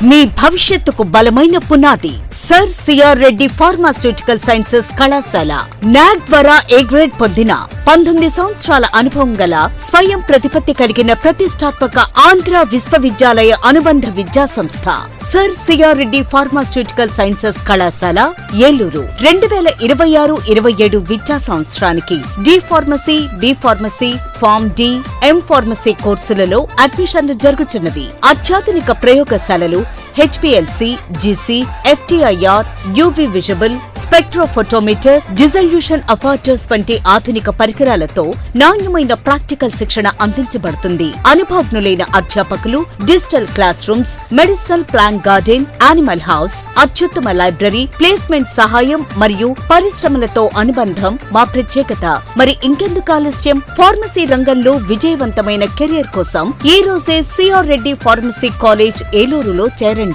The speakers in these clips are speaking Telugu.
మీ భవిష్యత్తుకు బలమైన పునాది sir C R Reddy pharmaceutical sciences కళాశాల నాగ్ ద్వారా ఏ గ్రేడ్ పొందిన 19 సంవత్సరాల అనుభవం గల స్వయం ప్రతిపత్తి కలిగిన ప్రతిష్టాత్మక ఆంధ్ర విశ్వవిద్యాలయ అనుబంధ విద్యా సంస్థ sir C R Reddy pharmaceutical sciences కళాశాల ఏలూరు 2026-27 విద్యా సంవత్సరానికి D pharmacy, B pharmacy, pharm D, M pharmacy కోర్సులలో అడ్మిషన్లు జరుగుతున్నవి. అత్యాధునిక ప్రయోగశాలలు HPLC, GC, FTIR, UV visible, spectrophotometer, dissolution apparatus వంటి ఆధునిక పరికరాలతో నాణ్యమైన ప్రాక్టికల్ శిక్షణ అందించబడుతుంది. అనుభవజ్ఞులైన అధ్యాపకులు, digital classrooms, medicinal plant garden, animal house, అత్యుత్తమ లైబ్రరీ, ప్లేస్మెంట్ సహాయం మరియు పరిశ్రమలతో అనుబంధం మా ప్రత్యేకత. మరి ఇంకెందుకు ఆలస్యం? ఫార్మసీ రంగంలో విజయవంతమైన కెరియర్ కోసం ఈ రోజే సిఆర్ రెడ్డి ఫార్మసీ కాలేజ్ ఏలూరులో చేరండి.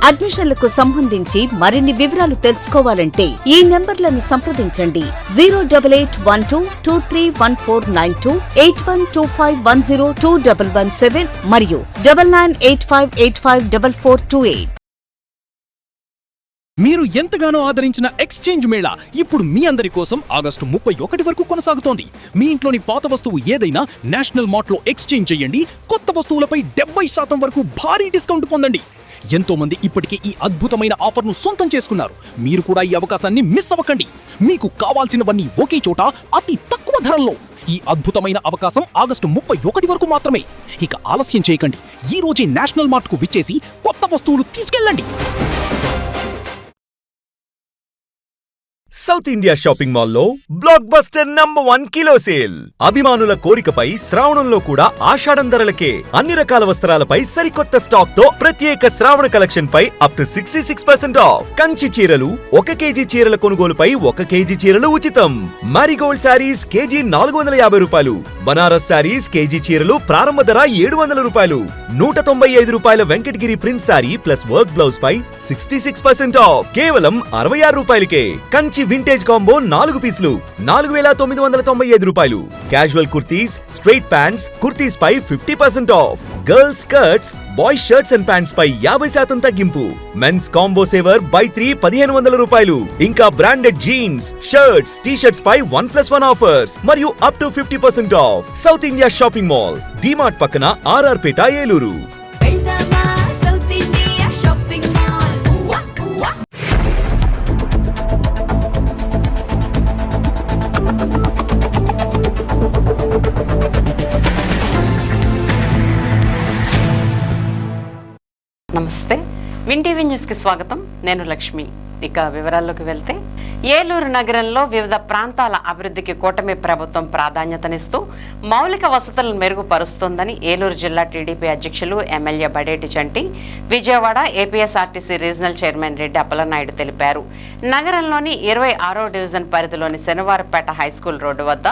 అడ్మిషన్లకు సంబంధించి మరిన్ని వివరాలు తెలుసుకోవాలంటే ఈ నెంబర్లను సంప్రదించండి. 08812231492, 8125102117 మరియు 9985854428. మీరు ఎంతగానో ఆదరించిన ఎక్స్చేంజ్ మేళా ఇప్పుడు మీ అందరి కోసం ఆగస్టు 31 వరకు కొనసాగుతోంది. మీ ఇంట్లోని పాత వస్తువు ఏదైనా నేషనల్ మార్ట్లో ఎక్స్చేంజ్ చేయండి. కొత్త వస్తువులపై 70% వరకు భారీ డిస్కౌంట్ పొందండి. ఎంతో మంది ఇప్పటికే ఈ అద్భుతమైన ఆఫర్ను సొంతం చేసుకున్నారు. మీరు కూడా ఈ అవకాశాన్ని మిస్ అవ్వకండి. మీకు కావాల్సినవన్నీ ఒకే చోట అతి తక్కువ ధరల్లో. ఈ అద్భుతమైన అవకాశం ఆగస్టు 31 వరకు మాత్రమే. ఇక ఆలస్యం చేయకండి. ఈ రోజే నేషనల్ మార్ట్కు విచ్చేసి కొత్త వస్తువులు తీసుకెళ్ళండి. సౌత్ ఇండియా షాపింగ్ మాల్లో బ్లాక్ బస్టర్ #1 కిలో సేల్. అభిమానుల కోరికపై శ్రావణంలో కూడా ఆషాఢం ధరలకే అన్ని రకాల వస్త్రాలపై సరికొత్త స్టాక్ తో ప్రత్యేక శ్రావణ కలెక్షన్ పై అప్ టు 66% ఆఫ్. కంచి చీరలు 1 కేజీ చీరల కొనుగోలుపై 1 కేజీ చీరలు ఉచితం. మారిగోల్డ్ శారీస్ కేజీ 450 రూపాయలు. బనారస్ శారీస్ కేజీ చీరలు ప్రారంభ ధర 700 రూపాయలు. 195 రూపాయల Venkatagiri print sari plus work blouse పై 66% ఆఫ్ కేవలం 66 రూపాయలకే. కంచి వింటేజ్ కాంబో 4 పీసులు 4995 రూపాయలు. Casual kurtis, straight pants, kurtis పై 50% off. Girls skirts, boys shirts and pants పై 50% తగ్గింపు. మెన్స్ కాంబో సేవర్ బై 3 1500 రూపాయలు. ఇంకా బ్రాండెడ్ జీన్స్, షర్ట్స్, టీ-షర్ట్స్ పై 1+1 ఆఫర్స్ మరియు up to 50% of. South India shopping mall, DMart పక్కన RR పేట, ఏలూరు. నమస్తే, విన్ టీవీ న్యూస్కి స్వాగతం. నేను లక్ష్మి. ఇక వివరాల్లోకి వెళ్తే, ఏలూరు నగరంలో వివిధ ప్రాంతాల అభివృద్ధికి కూటమి ప్రభుత్వం ప్రాధాన్యతనిస్తూ మౌలిక వసతులను మెరుగుపరుస్తోందని ఏలూరు జిల్లా టీడీపీ అధ్యక్షులు MLA Badeti Chanti, Vijayawada APSRTC regional chairman Reddy Appalanaidu తెలిపారు. నగరంలోని 26వ డివిజన్ పరిధిలోని శనివారపేట హైస్కూల్ రోడ్డు వద్ద,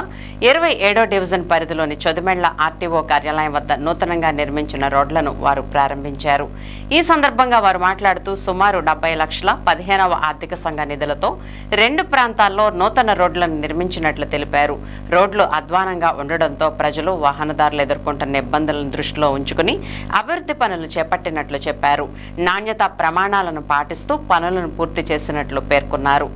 27వ డివిజన్ పరిధిలోని చొదిమెళ్ల ఆర్టీఓ కార్యాలయం వద్ద నూతనంగా నిర్మించిన రోడ్లను వారు ప్రారంభించారు. ఈ సందర్భంగా వారు మాట్లాడుతూ సుమారు 70 లక్షల 15వ ఆర్థిక సంఘ నిధులతో 2 ప్రాంతాల్లో నూతన రోడ్లను నిర్మించినట్లు తెలిపారు. రోడ్లు అధ్వానంగా ఉండడంతో ప్రజలు, వాహనదారులు ఎదుర్కొంటున్న ఇబ్బందులను దృష్టిలో ఉంచుకుని అభివృద్ధి పనులు చేపట్టినట్లు చెప్పారు. నాణ్యతా ప్రమాణాలను పాటిస్తూ పనులను పూర్తి చేసినట్లు పేర్కొన్నారు.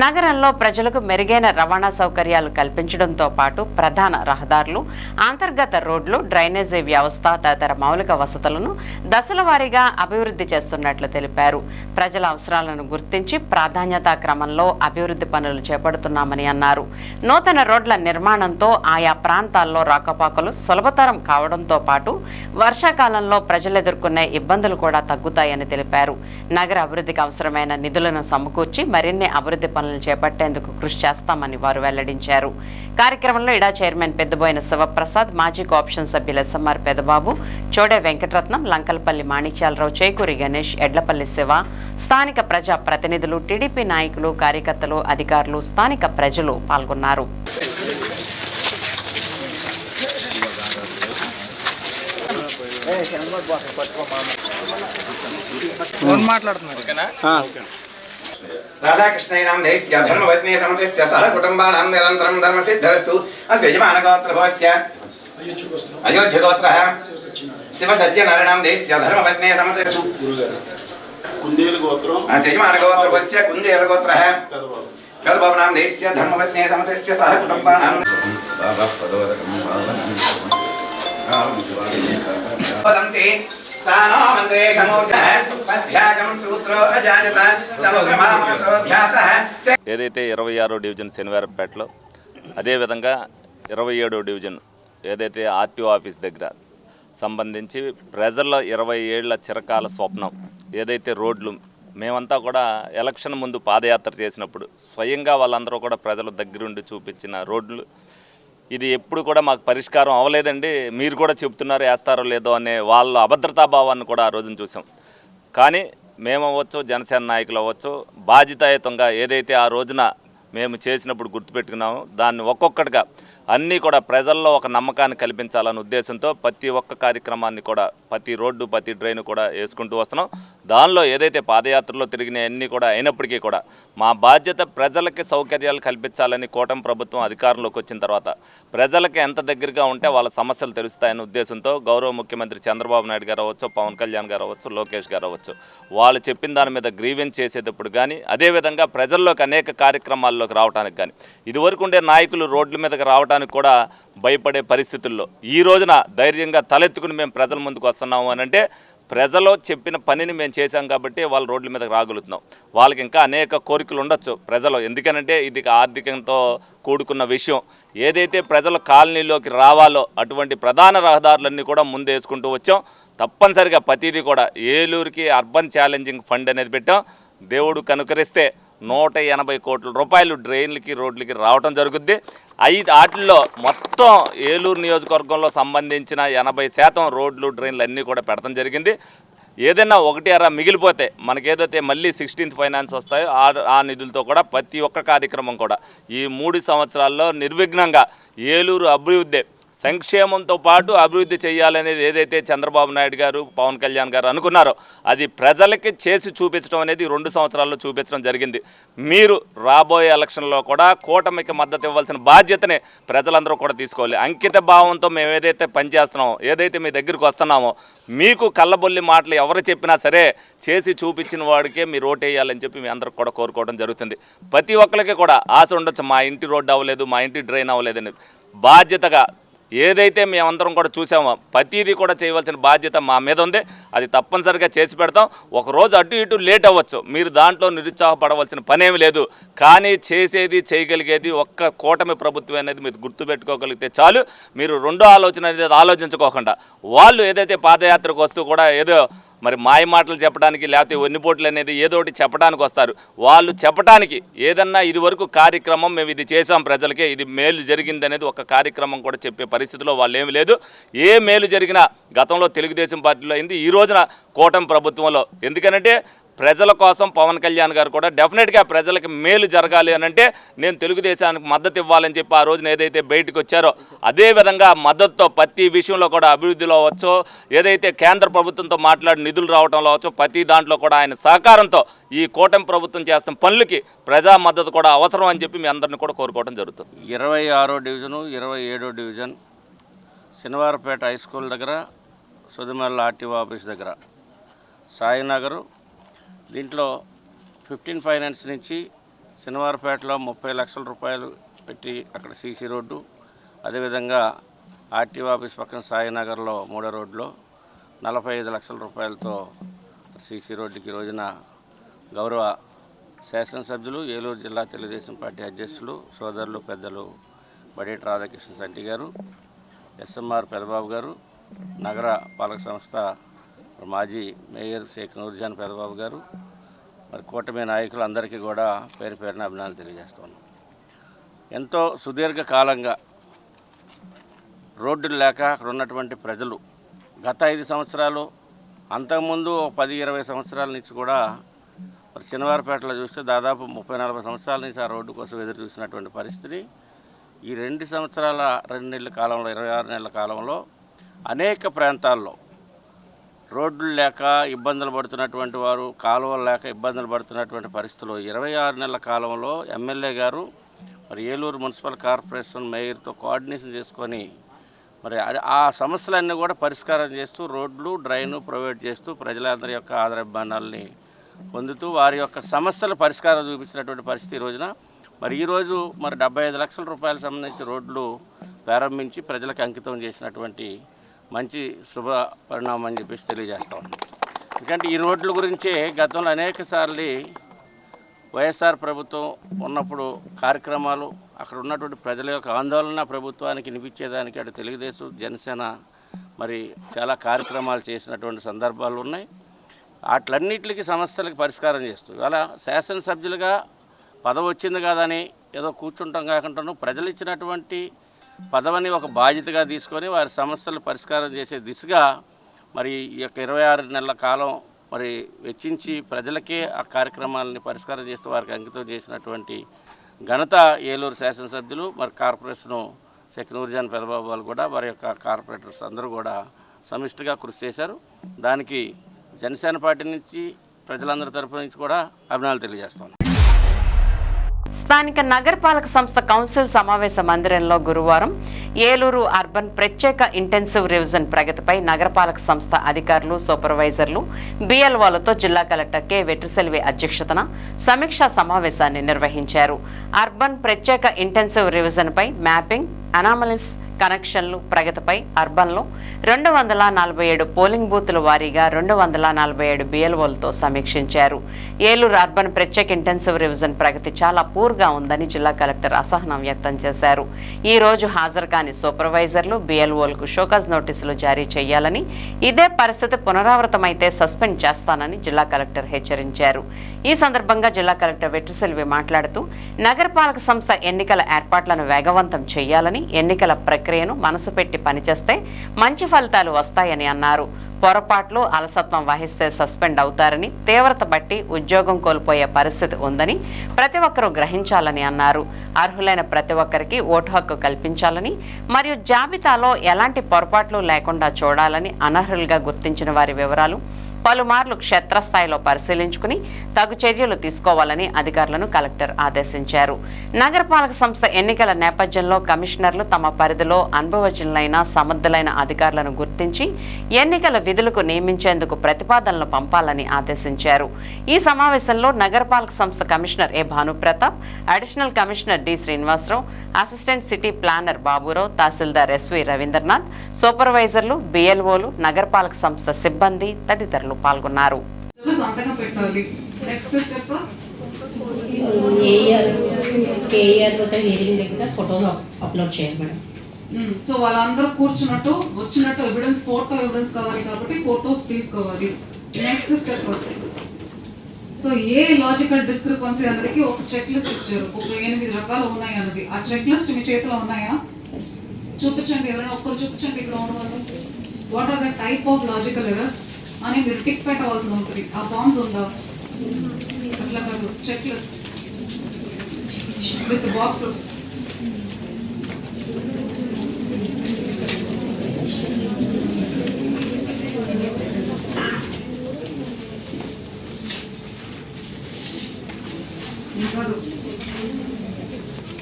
నగరంలో ప్రజలకు మెరుగైన రవాణా సౌకర్యాలు కల్పించడంతో పాటు ప్రధాన రహదారులు, అంతర్గత రోడ్లు, డ్రైనేజీ వ్యవస్థ తదితర మౌలిక వసతులను దశల వారీగా అభివృద్ధి చేస్తున్నట్లు తెలిపారు. ప్రజల అవసరాలను గుర్తించి ప్రాధాన్యతా క్రమంలో అభివృద్ధి పనులు చేపడుతున్నామని అన్నారు. నూతన రోడ్ల నిర్మాణంతో ఆయా ప్రాంతాల్లో రాకపోకలు సులభతరం కావడంతో పాటు వర్షాకాలంలో ప్రజలు ఎదుర్కొనే ఇబ్బందులు కూడా తగ్గుతాయని తెలిపారు. నగర అభివృద్ధికి అవసరమైన నిధులను సమకూర్చి మరిన్ని అభివృద్ధి పనులు చేపట్టేందుకు కృషి చేస్తామని వారు వెల్లడించారు. కార్యక్రమంలో ఇడా చైర్మన్ పెద్దబోయిన శివప్రసాద్, మాజీ కోఆప్షన్ సభ్యులు SMR పెదబాబు, చోడే వెంకటరత్నం, లంకలపల్లి మాణిక్యాలరావు, చేకూరి గణేష్, ఎడ్లపల్లి శివ, స్థానిక ప్రజా ప్రతినిధులు, టీడీపీ నాయకులు, కార్యకర్తలు, అధికారులు, స్థానిక ప్రజలు పాల్గొన్నారు. రాధాకృష్ణైనాం దేశ్య ధర్మపత్ని సమతస్య సహ కుటుంబానాం నిరంతరం ధర్మసిద్ధరస్తు. అస్య యజమానగోత్రభోస్య అయోధ్యగోత్రః శివ సత్యనారాయణాం దేశ్య ధర్మపత్ని సమతస్సు. కుందేలు గోత్రం యజమానగోత్రస్య కుందేలగోత్రः గదబాబనాం దేశ్య ధర్మపత్నే సమతస్య సహ కుటుంబానాం వదంతి సానో మంత్రే సమూర్ధః పద్భ్యాగం సూత్రో అజాయత చంద్రమామనసోధ్యాతః. ఏదైతే 26వ డివిజన్ శనివారపేటలో అదేవిధంగా 27వ డివిజన్ ఏదైతే ఆర్టీఓ ఆఫీస్ దగ్గర సంబంధించి ప్రజల 20 ఏళ్ల చిరకాల స్వప్నం ఏదైతే రోడ్లు మేమంతా కూడా ఎలక్షన్ ముందు పాదయాత్ర చేసినప్పుడు స్వయంగా వాళ్ళందరూ కూడా ప్రజల దగ్గరుండి చూపించిన రోడ్లు ఇది ఎప్పుడు కూడా మాకు పరిష్కారం అవ్వలేదండి, మీరు కూడా చెప్తున్నారు వేస్తారో లేదో అనే వాళ్ళ అభద్రతాభావాన్ని కూడా ఆ రోజున చూసాం. కానీ మేము అవ్వచ్చు, జనసేన నాయకులు అవ్వచ్చు, బాధ్యతాయుతంగా ఏదైతే ఆ రోజున మేము చేసినప్పుడు గుర్తుపెట్టుకున్నాము దాన్ని ఒక్కొక్కటిగా అన్నీ కూడా ప్రజల్లో ఒక నమ్మకాన్ని కల్పించాలనే ఉద్దేశంతో ప్రతి ఒక్క కార్యక్రమాన్ని కూడా ప్రతి రోడ్డు ప్రతి డ్రైన్ కూడా వేసుకుంటూ వస్తున్నాం. దానిలో ఏదైతే పాదయాత్రలో తిరిగిన అన్నీ కూడా అయినప్పటికీ కూడా మా బాధ్యత ప్రజలకి సౌకర్యాలు కల్పించాలని కూటమి ప్రభుత్వం అధికారంలోకి వచ్చిన తర్వాత ప్రజలకి ఎంత దగ్గరగా ఉంటే వాళ్ళ సమస్యలు తెలుస్తాయనే ఉద్దేశంతో గౌరవ ముఖ్యమంత్రి చంద్రబాబు నాయుడు గారు అవ్వచ్చు, పవన్ కళ్యాణ్ గారు అవ్వచ్చు, లోకేష్ గారు అవ్వచ్చు, వాళ్ళు చెప్పిన దాని మీద గ్రీవెన్స్ చేసేటప్పుడు కానీ అదేవిధంగా ప్రజల్లోకి అనేక కార్యక్రమాల్లోకి రావడానికి కానీ ఇదివరకు ఉండే నాయకులు రోడ్ల మీదకి రావడానికి కూడా భయపడే పరిస్థితుల్లో ఈ రోజున ధైర్యంగా తలెత్తుకుని మేము ప్రజల ముందుకు వస్తున్నాము అని అంటే ప్రజలు చెప్పిన పనిని మేము చేశాం కాబట్టి వాళ్ళు రోడ్ల మీదకి రాగలుగుతున్నాం. వాళ్ళకి ఇంకా అనేక కోరికలు ఉండొచ్చు ప్రజలు, ఎందుకనంటే ఇది ఆర్థికంతో కూడుకున్న విషయం. ఏదైతే ప్రజల కాలనీలోకి రావాలో అటువంటి ప్రధాన రహదారులన్నీ కూడా ముందేసుకుంటూ వచ్చాం. తప్పనిసరిగా ప్రతిదీ కూడా ఏలూరుకి అర్బన్ ఛాలెంజింగ్ ఫండ్ అనేది పెట్టాం. దేవుడు కనుకరిస్తే 180 కోట్ల రూపాయలు డ్రైన్లకి రోడ్లకి రావడం జరుగుద్ది. వాటిల్లో మొత్తం ఏలూరు నియోజకవర్గంలో సంబంధించిన 80% రోడ్లు డ్రైన్లు అన్నీ కూడా పెడతాం జరిగింది. ఏదైనా ఒకటి అరా మిగిలిపోతే మనకేదైతే మళ్ళీ 16th ఫైనాన్స్ వస్తాయో ఆ నిధులతో కూడా ప్రతి ఒక్క కార్యక్రమం కూడా ఈ 3 సంవత్సరాల్లో నిర్విఘ్నంగా ఏలూరు అభివృద్ధి సంక్షేమంతో పాటు అభివృద్ధి చేయాలనేది ఏదైతే చంద్రబాబు నాయుడు గారు, పవన్ కళ్యాణ్ గారు అనుకున్నారో అది ప్రజలకి చేసి చూపించడం అనేది 2 సంవత్సరాల్లో చూపించడం జరిగింది. మీరు రాబోయే ఎలక్షన్లో కూడా కూటమికి మద్దతు ఇవ్వాల్సిన బాధ్యతని ప్రజలందరూ కూడా తీసుకోవాలి. అంకిత భావంతో మేము ఏదైతే పనిచేస్తున్నామో, ఏదైతే మీ దగ్గరికి వస్తున్నామో, మీకు కళ్ళబొల్లి మాటలు ఎవరు చెప్పినా సరే చేసి చూపించిన వాడికే మీరు ఓటేయాలని చెప్పి మీ అందరికి కూడా కోరుకోవడం జరుగుతుంది. ప్రతి ఒక్కరికి కూడా ఆశ ఉండొచ్చు, మా ఇంటి రోడ్డు అవ్వలేదు, మా ఇంటి డ్రైన్ అవ్వలేదని. బాధ్యతగా ఏదైతే మేమందరం కూడా చూసామో ప్రతిదీ కూడా చేయవలసిన బాధ్యత మా మీద ఉంది. అది తప్పనిసరిగా చేసి పెడతాం. ఒకరోజు అటు ఇటు లేట్ అవ్వచ్చు, మీరు దాంట్లో నిరుత్సాహపడవలసిన పనేమి లేదు. కానీ చేసేది చేయగలిగేది ఒక్క కూటమి ప్రభుత్వం అనేది మీరు గుర్తుపెట్టుకోగలిగితే చాలు. మీరు రెండో ఆలోచన అనేది ఆలోచించుకోకుండా వాళ్ళు ఏదైతే పాదయాత్రకు వస్తూ కూడా ఏదో మరి మాయ మాటలు చెప్పడానికి లేకపోతే వెన్నుపోట్లు అనేది ఏదో ఒకటి చెప్పడానికి వస్తారు. వాళ్ళు చెప్పడానికి ఏదన్నా ఇదివరకు కార్యక్రమం మేము ఇది చేసాం ప్రజలకే, ఇది మేలు జరిగింది అనేది ఒక కార్యక్రమం కూడా చెప్పే పరిస్థితిలో వాళ్ళు ఏమి లేదు. ఏ మేలు జరిగినా గతంలో తెలుగుదేశం పార్టీలో అయింది, ఈ రోజున కూటమి ప్రభుత్వంలో. ఎందుకనంటే ప్రజల కోసం పవన్ కళ్యాణ్ గారు కూడా డెఫినెట్గా ప్రజలకు మేలు జరగాలి అని అంటే నేను తెలుగుదేశానికి మద్దతు ఇవ్వాలని చెప్పి ఆ రోజున ఏదైతే బయటకు వచ్చారో అదేవిధంగా మద్దతుతో ప్రతి విషయంలో కూడా అభివృద్ధిలో అవ్వచ్చు, ఏదైతే కేంద్ర ప్రభుత్వంతో మాట్లాడి నిధులు రావడంలో అవ్వచ్చు, ప్రతి దాంట్లో కూడా ఆయన సహకారంతో ఈ కూటమి ప్రభుత్వం చేస్తున్న పనులకి ప్రజా మద్దతు కూడా అవసరం అని చెప్పి మీ అందరిని కూడా కోరుకోవడం జరుగుతుంది. 26వ డివిజను 27వ డివిజన్ శనివారపేట హై స్కూల్ దగ్గర, సుదిమల్ల ఆర్టీఓ ఆఫీస్ దగ్గర, సాయినగరు. దీంట్లో 15 ఫైనాన్స్ నుంచి శనివారపేటలో 30 లక్షల రూపాయలు పెట్టి అక్కడ సీసీ రోడ్డు, అదేవిధంగా ఆర్టీఓ ఆఫీస్ పక్కన సాయినగర్లో 3వ రోడ్లో 45 లక్షల రూపాయలతో సీసీ రోడ్డుకి రోజున గౌరవ శాసనసభ్యులు, ఏలూరు జిల్లా తెలుగుదేశం పార్టీ అధ్యక్షులు, సోదరులు, పెద్దలు బడేటి రాధాకృష్ణ సంటి గారు, ఎస్ఎంఆర్ పెదబాబు గారు, నగర పాలక సంస్థ మాజీ మేయర్ షేక్ నూర్జాన్ పెదబాబు గారు, మరి కూటమి నాయకులు అందరికీ కూడా పేరు పేరున అభినందనలు తెలియజేస్తున్నాం. ఎంతో సుదీర్ఘకాలంగా రోడ్డులు లేక అక్కడ ఉన్నటువంటి ప్రజలు గత 5 సంవత్సరాలు, అంతకుముందు 10-20 సంవత్సరాల నుంచి కూడా మరి శనివారపేటలో చూస్తే దాదాపు 30-40 సంవత్సరాల నుంచి ఆ రోడ్డు కోసం ఎదురు చూసినటువంటి పరిస్థితిని ఈ 2 సంవత్సరాల 2 నెలల కాలంలో, 26 నెలల కాలంలో అనేక ప్రాంతాల్లో రోడ్లు లేక ఇబ్బందులు పడుతున్నటువంటి వారు, కాలువలు లేక ఇబ్బందులు పడుతున్నటువంటి పరిస్థితుల్లో 26 నెలల కాలంలో ఎమ్మెల్యే గారు మరి ఏలూరు మున్సిపల్ కార్పొరేషన్ మేయర్తో కోఆర్డినేషన్ చేసుకొని మరి ఆ సమస్యలన్నీ కూడా పరిష్కారం చేస్తూ రోడ్లు, డ్రైను ప్రొవైడ్ చేస్తూ ప్రజలందరి యొక్క ఆదరాభిమానాలని పొందుతూ వారి యొక్క సమస్యల పరిష్కారం చూపించినటువంటి పరిస్థితి ఈ రోజున మరి ఈరోజు మరి 75 లక్షల రూపాయలకు సంబంధించి రోడ్లు ప్రారంభించి ప్రజలకు అంకితం చేసినటువంటి మంచి శుభ పరిణామం అని చెప్పేసి తెలియజేస్తా ఉన్నాం. ఎందుకంటే ఈ రోడ్ల గురించే గతంలో అనేక సార్లు వైఎస్ఆర్ ప్రభుత్వం ఉన్నప్పుడు కార్యక్రమాలు అక్కడ ఉన్నటువంటి ప్రజల యొక్క ఆందోళన ప్రభుత్వానికి వినిపించేదానికి అటు తెలుగుదేశం జనసేన మరి చాలా కార్యక్రమాలు చేసినటువంటి సందర్భాలు ఉన్నాయి. వాటిలన్నిటికీ సమస్యలకు పరిష్కారం చేస్తూ అలా శాసనసభ్యులుగా పదవి వచ్చింది కాదని ఏదో కూర్చుంటాం కాకుండా ప్రజలు ఇచ్చినటువంటి పదవిని ఒక బాధ్యతగా తీసుకొని వారి సమస్యలు పరిష్కారం చేసే దిశగా మరి ఈ యొక్క 26 నెలల కాలం మరి వెచ్చించి ప్రజలకే ఆ కార్యక్రమాలని పరిష్కారం చేస్తూ వారికి అంకితం చేసినటువంటి ఘనత ఏలూరు శాసనసభ్యులు మరి కార్పొరేషను సెక్నూర్జాన్ పెదబాబు వాళ్ళు కూడా వారి యొక్క కార్పొరేటర్స్ అందరూ కూడా సమిష్టిగా కృషి చేశారు. దానికి జనసేన పార్టీ నుంచి ప్రజలందరి తరఫు నుంచి కూడా అభినందనలు తెలియజేస్తాను. స్థానిక నగరపాలక సంస్థ కౌన్సిల్ సమావేశ మందిరంలో గురువారం ఏలూరు అర్బన్ ప్రత్యేక ఇంటెన్సివ్ రివిజన్ ప్రగతిపై నగరపాలక సంస్థ అధికారులు, సూపర్వైజర్లు, బిఎల్ఓలతో జిల్లా కలెక్టర్ కె వెట్రిసెల్వి అధ్యక్షతన సమీక్షా సమావేశాన్ని నిర్వహించారు. అర్బన్ ప్రత్యేక ఇంటెన్సివ్ రివిజన్ పై మ్యాపింగ్, అనామలీస్ కనెక్షన్లు ప్రగతిపై అర్బన్లో 247 పోలింగ్ బూతుల వారీగా 247 బిఎల్ఓలతో సమీక్షించారు. ఏలూరు అర్బన్ ప్రత్యేక ఇంటెన్సివ్ రివిజన్ ప్రగతి చాలా పూర్గా ఉందని జిల్లా కలెక్టర్ అసహనం వ్యక్తం చేశారు. ఈ రోజు హాజరు కాని సూపర్వైజర్లు, బిఎల్ఓలకు షోకాజ్ నోటీసులు జారీ చేయాలని, ఇదే పరిస్థితి పునరావృతమైతే సస్పెండ్ చేస్తానని జిల్లా కలెక్టర్ హెచ్చరించారు. ఈ సందర్భంగా జిల్లా కలెక్టర్ వెట్రిసెల్వి మాట్లాడుతూ నగరపాలక సంస్థ ఎన్నికల ఏర్పాట్లను వేగవంతం చేయాలని, ఎన్నికల ప్రక్రియను మనసు పెట్టి పనిచేస్తే మంచి ఫలితాలు వస్తాయని అన్నారు. పొరపాట్లు, అలసత్వం వహిస్తే సస్పెండ్ అవుతారని, తీవ్రత బట్టి ఉద్యోగం కోల్పోయే పరిస్థితి ఉందని ప్రతి ఒక్కరూ గ్రహించాలని అన్నారు. అర్హులైన ప్రతి ఒక్కరికి ఓటు హక్కు కల్పించాలని మరియు జాబితాలో ఎలాంటి పొరపాట్లు లేకుండా చూడాలని, అనర్హులుగా గుర్తించిన వారి వివరాలు పలుమార్లు క్షేత్రస్థాయిలో పరిశీలించుకుని తగు చర్యలు తీసుకోవాలని అధికారులను కలెక్టర్ ఆదేశించారు. నగరపాలక సంస్థ ఎన్నికల నేపథ్యంలో కమిషనర్లు తమ పరిధిలో అనుభవజ్ఞులైన, సమర్థులైన అధికారులను గుర్తించి ఎన్నికల విధులకు నియమించేందుకు ప్రతిపాదనలు పంపాలని ఆదేశించారు. ఈ సమావేశంలో నగరపాలక సంస్థ commissioner A Bhanupratap, additional commissioner D Srinivasarao, assistant city planner Baburao, tahsildar SV Ravindranath, సూపర్వైజర్లు, బిఎల్ఓలు, నగరపాలక సంస్థ సిబ్బంది తదితరులు పాల్గొన్నారు. సో వాళ్ళందరూ కూర్చున్నట్టు వచ్చినట్టు ఎవిడెన్స్, ఫోటో ఎవిడెన్స్ కావాలి కాబట్టి ఫోటోస్ తీసుకోవాలి. Next step, so a logical discrepancy అందరికి ఒక చెక్ లిస్ట్ ఇచ్చారు. ఒక 8 రకాలు ఉన్నాయి అన్నది. ఆ చెక్ లిస్ట్ మీ చేతిలో ఉన్నాయా? చూపించండి, ఎవరైనా ఒక్కరు చూపించండి. ఇక్కడ ఉండవాలి, what are the type of logical errors అని మీరు టిక్ పెట్టవలసి ఉంటుంది. ఆ ఫార్మ్స్ ఉందా? అట్లా కాదు, చెక్ లిస్ట్ విత్ బాక్సెస్.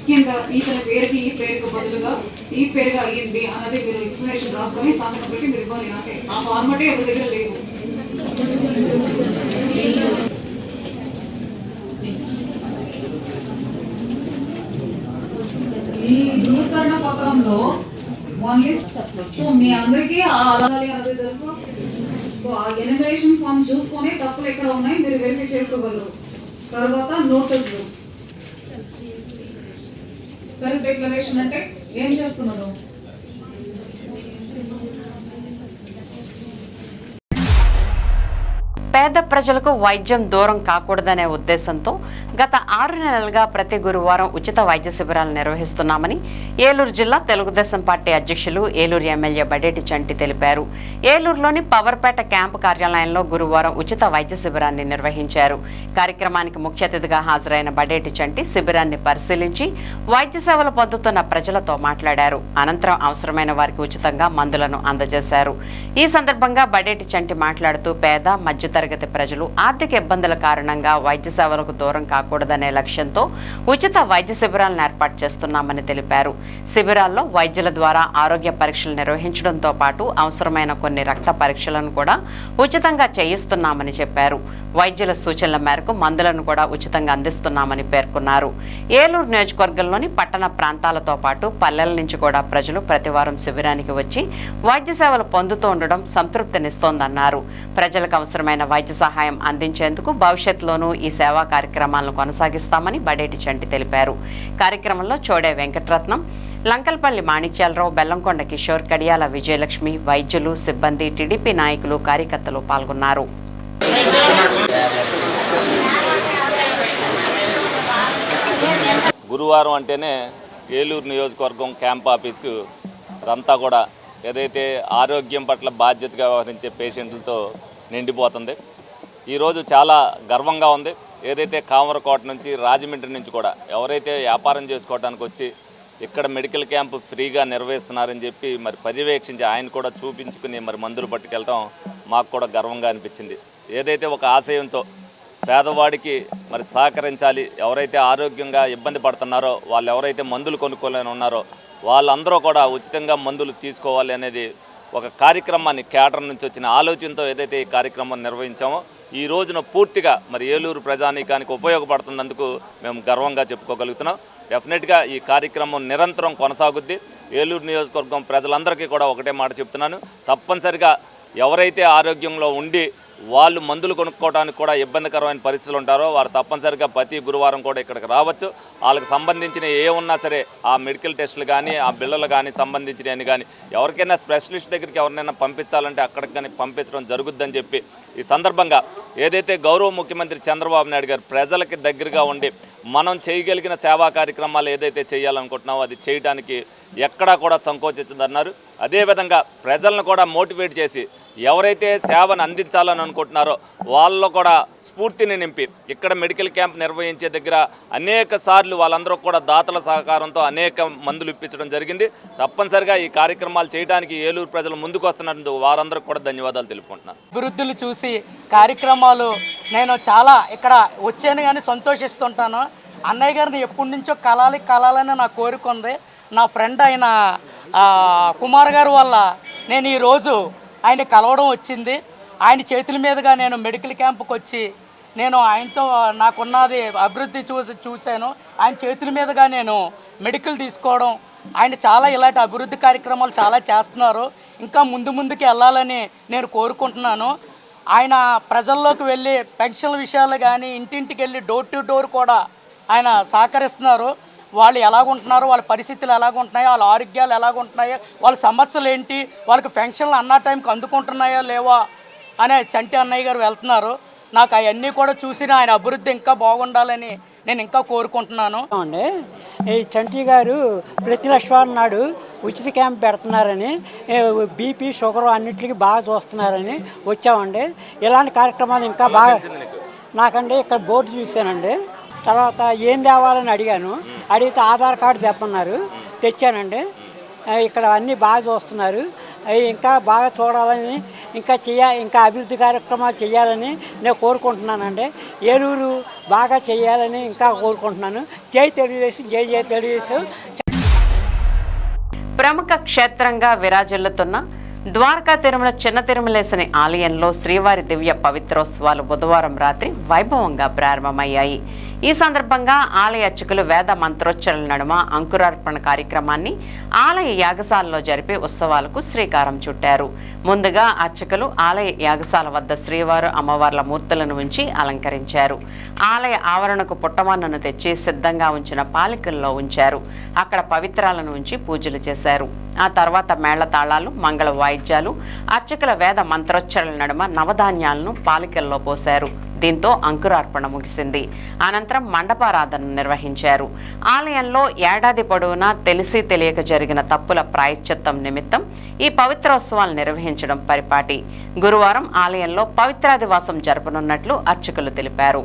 కింద ఇతని పేరుకి ఈ పేరుకు బదులుగా ఈ పేరుగా అయ్యింది అన్నది మీరు ఎక్స్ప్లెనేషన్ రాసుకొని సంతకం పెట్టి మీరు ఇవ్వాలి. అంటే ఆ ఫార్మాటే ఎవరి దగ్గర లేదు. ఈ ధృవీకరణ పత్రంలో ఓన్లీ సో మీ అందరికీ అలాగే అన్నది తెలుసు. సో ఆ ఎనిమరేషన్ ఫామ్ చూసుకొని తప్పులు ఎక్కడ ఉన్నాయి మీరు వెరిఫై చేసుకోగలరు. తర్వాత నోటీసులు, సెల్ఫ్ డిక్లరేషన్ అంటే ఏం చేస్తున్నారు? పేద ప్రజలకు వైద్యం దూరం కాకూడదనే ఉద్దేశంతో గత 6 నెలలుగా ప్రతి గురువారం ఉచిత వైద్య శిబిరాలు నిర్వహిస్తున్నామని ఏలూరు జిల్లా తెలుగుదేశం పార్టీ అధ్యక్షులు, ఏలూరు ఎమ్మెల్యే బడేటి చంటి తెలిపారు. ఏలూరులోని పవర్పేట క్యాంపు కార్యాలయంలో గురువారం ఉచిత వైద్య శిబిరాన్ని నిర్వహించారు. కార్యక్రమానికి ముఖ్య అతిథిగా హాజరైన బడేటి చంటి శిబిరాన్ని పరిశీలించి వైద్య సేవలు పొందుతున్న ప్రజలతో మాట్లాడారు. అనంతరం అవసరమైన వారికి ఉచితంగా మందులను అందజేశారు. ఈ సందర్భంగా బడేటి చంటి మాట్లాడుతూ పేద, మధ్యతరగతి ప్రజలు ఆర్థిక ఇబ్బందుల కారణంగా వైద్య సేవలకు దూరం కాకూడదనే లక్ష్యంతో ఉచిత వైద్య శిబిరాలను ఏర్పాటు చేస్తున్నామని తెలిపారు. శిబిరాల్లో వైద్యుల ద్వారా ఆరోగ్య పరీక్షలు నిర్వహించడంతో పాటు అవసరమైన కొన్ని రక్త పరీక్షలను కూడా ఉచితంగా చేయిస్తున్నామని చెప్పారు. వైద్యుల సూచనల మేరకు మందులను కూడా ఉచితంగా అందిస్తున్నామని పేర్కొన్నారు. ఏలూరు నియోజకవర్గంలోని పట్టణ ప్రాంతాలతో పాటు పల్లెల నుంచి కూడా ప్రజలు ప్రతివారం శిబిరానికి వచ్చి వైద్య సేవలు పొందుతూ ఉండడం సంతృప్తినిస్తోందన్నారు. ప్రజలకు అవసరమైన వైద్య సహాయం అందించేందుకు భవిష్యత్తులోనూ ఈ సేవా కార్యక్రమాలను కొనసాగిస్తామని బడేటి చంటి తెలిపారు. కార్యక్రమంలో చోడే వెంకటరత్నం, లంకల్పల్లి మాణిక్యాలరావు, బెల్లంకొండ కిషోర్, కడియాల విజయలక్ష్మి, వైద్యులు, సిబ్బంది, టీడీపీ నాయకులు, కార్యకర్తలు పాల్గొన్నారు. గురువారం అంటేనే ఏలూరు నియోజకవర్గం క్యాంప్ ఆఫీసు అంతా కూడా ఏదైతే ఆరోగ్యం పట్ల బాధ్యతగా వ్యవహరించే పేషెంట్లతో నిండిపోతుంది. ఈరోజు చాలా గర్వంగా ఉంది. ఏదైతే కామరకోట నుంచి, రాజమండ్రి నుంచి కూడా ఎవరైతే వ్యాపారం చేసుకోవడానికి వచ్చి ఇక్కడ మెడికల్ క్యాంపు ఫ్రీగా నిర్వహిస్తున్నారని చెప్పి మరి పర్యవేక్షించి ఆయన కూడా చూపించుకుని మరి మందులు పట్టుకెళ్ళటం మాకు కూడా గర్వంగా అనిపించింది. ఏదైతే ఒక ఆశయంతో పేదవాడికి మరి సహకరించాలి, ఎవరైతే ఆరోగ్యంగా ఇబ్బంది పడుతున్నారో వాళ్ళు ఎవరైతే మందులు కొనుక్కోలేని ఉన్నారో వాళ్ళందరూ కూడా ఉచితంగా మందులు తీసుకోవాలి అనేది ఒక కార్యక్రమాన్ని కేటర్ నుంచి వచ్చిన ఆలోచనతో ఏదైతే ఈ కార్యక్రమం నిర్వహించామో ఈ రోజున పూర్తిగా మరి ఏలూరు ప్రజానీకానికి ఉపయోగపడుతున్నందుకు మేము గర్వంగా చెప్పుకోగలుగుతున్నాం. డెఫినెట్గా ఈ కార్యక్రమం నిరంతరం కొనసాగుద్ది. ఏలూరు నియోజకవర్గం ప్రజలందరికీ కూడా ఒకటే మాట చెప్తున్నాను, తప్పనిసరిగా ఎవరైతే ఆరోగ్యంలో ఉండి వాళ్ళు మందులు కొనుక్కోవడానికి కూడా ఇబ్బందికరమైన పరిస్థితులు ఉంటారో వారు తప్పనిసరిగా ప్రతి గురువారం కూడా ఇక్కడికి రావచ్చు. వాళ్ళకి సంబంధించిన ఏ ఉన్నా సరే ఆ మెడికల్ టెస్టులు కానీ ఆ బిళ్ళలు కానీ సంబంధించినవి కానీ ఎవరికైనా స్పెషలిస్ట్ దగ్గరికి ఎవరినైనా పంపించాలంటే అక్కడికి కానీ పంపించడం జరుగుద్దని చెప్పి ఈ సందర్భంగా ఏదైతే గౌరవ ముఖ్యమంత్రి చంద్రబాబు నాయుడు గారు ప్రజలకి దగ్గరగా ఉండి మనం చేయగలిగిన సేవా కార్యక్రమాలు ఏదైతే చేయాలనుకుంటున్నామో అది చేయడానికి ఎక్కడా కూడా సంకోచించదన్నారు. అదేవిధంగా ప్రజలను కూడా మోటివేట్ చేసి ఎవరైతే సేవను అందించాలని అనుకుంటున్నారో వాళ్ళలో కూడా స్ఫూర్తిని నింపి ఇక్కడ మెడికల్ క్యాంప్ నిర్వహించే దగ్గర అనేక సార్లు వాళ్ళందరూ కూడా దాతల సహకారంతో అనేక మందులు ఇప్పించడం జరిగింది. తప్పనిసరిగా ఈ కార్యక్రమాలు చేయడానికి ఏలూరు ప్రజలు ముందుకు వస్తున్నందుకు వారందరికీ కూడా ధన్యవాదాలు తెలుపుకుంటున్నాను. అభివృద్ధులు చూసి కార్యక్రమాలు నేను చాలా ఇక్కడ వచ్చాను కానీ సంతోషిస్తుంటాను. అన్నయ్య గారిని ఎప్పటి నుంచో కలాలని నా కోరిక ఉంది. నా ఫ్రెండ్ అయిన కుమార్ గారు వల్ల నేను ఈరోజు ఆయన కలవడం వచ్చింది. ఆయన చేతుల మీదుగా నేను మెడికల్ క్యాంపుకి వచ్చి నేను ఆయనతో నాకున్నది అభివృద్ధి చూశాను. ఆయన చేతుల మీదుగా నేను మెడికల్ తీసుకోవడం, ఆయన చాలా ఇలాంటి అభివృద్ధి కార్యక్రమాలు చాలా చేస్తున్నారు. ఇంకా ముందుకు వెళ్ళాలని నేను కోరుకుంటున్నాను. ఆయన ప్రజల్లోకి వెళ్ళి పెన్షన్ల విషయాలు కానీ ఇంటింటికి వెళ్ళి డోర్ టు డోర్ కూడా ఆయన సహకరిస్తున్నారు. వాళ్ళు ఎలాగుంటున్నారో, వాళ్ళ పరిస్థితులు ఎలాగుంటున్నాయో, వాళ్ళ ఆరోగ్యాలు ఎలాగుంటున్నాయో, వాళ్ళ సమస్యలు ఏంటి, వాళ్ళకి పెన్షన్లు అన్న టైంకి అందుకుంటున్నాయో లేవా అనే చంటి అన్నయ్య గారు వెళ్తున్నారు. నాకు అవన్నీ కూడా చూసి ఆయన అభివృద్ధి ఇంకా బాగుండాలని నేను ఇంకా కోరుకుంటున్నాను. అండి ఈ చంటి గారు ప్రతి లక్షవారం నాడు ఉచిత క్యాంప్ పెడుతున్నారని, బీపీ షుగర్ అన్నింటికి బాగా చూస్తున్నారని వచ్చామండి. ఇలాంటి కార్యక్రమాలు ఇంకా బాగా నాకండి ఇక్కడ బోర్డు చూశానండి. తర్వాత ఏం తేవాలని అడిగాను. అడిగితే ఆధార్ కార్డు తెప్పన్నారు, తెచ్చానండి. ఇక్కడ అన్నీ బాగా చూస్తున్నారు. అవి ఇంకా బాగా చూడాలని ఇంకా అభివృద్ధి కార్యక్రమాలు చేయాలని నేను కోరుకుంటున్నానండి. ఏలూరు బాగా చేయాలని ఇంకా కోరుకుంటున్నాను. జై తెలుగుదేశం, జై జై తెలుగుదేశం. ప్రముఖ క్షేత్రంగా విరాజిల్లుతున్న ద్వారకా తిరుమల చిన్న తిరుమలేశని ఆలయంలో శ్రీవారి దివ్య పవిత్రోత్సవాలు బుధవారం రాత్రి వైభవంగా ప్రారంభమయ్యాయి. ఈ సందర్భంగా ఆలయ అర్చకులు వేద మంత్రోచ్చరణల నడుమ అంకురార్పణ కార్యక్రమాన్ని ఆలయ యాగశాలలో జరిపి ఉత్సవాలకు శ్రీకారం చుట్టారు. ముందుగా అర్చకులు ఆలయ యాగశాల వద్ద శ్రీవారు అమ్మవార్ల మూర్తులను ఉంచి అలంకరించారు. ఆలయ ఆవరణకు పుట్టమన్నను తెచ్చి సిద్ధంగా ఉంచిన పాలికల్లో ఉంచారు. అక్కడ పవిత్రాలను ఉంచి పూజలు చేశారు. ఆ తర్వాత మేళ తాళాలు, మంగళ వాయిద్యాలు, అర్చకుల వేద మంత్రోచ్చరణల నడుమ నవధాన్యాలను పాలికల్లో పోశారు. దీంతో అంకురార్పణ ముగిసింది. అనంతరం మండపారాధన నిర్వహించారు. ఆలయంలో ఏడాది పొడవునా తెలిసి తెలియక జరిగిన తప్పుల ప్రాయశ్చిత్తం నిమిత్తం ఈ పవిత్రోత్సవాలు నిర్వహించడం పరిపాటి. గురువారం ఆలయంలో పవిత్రాదివాసం జరపనున్నట్లు అర్చకులు తెలిపారు.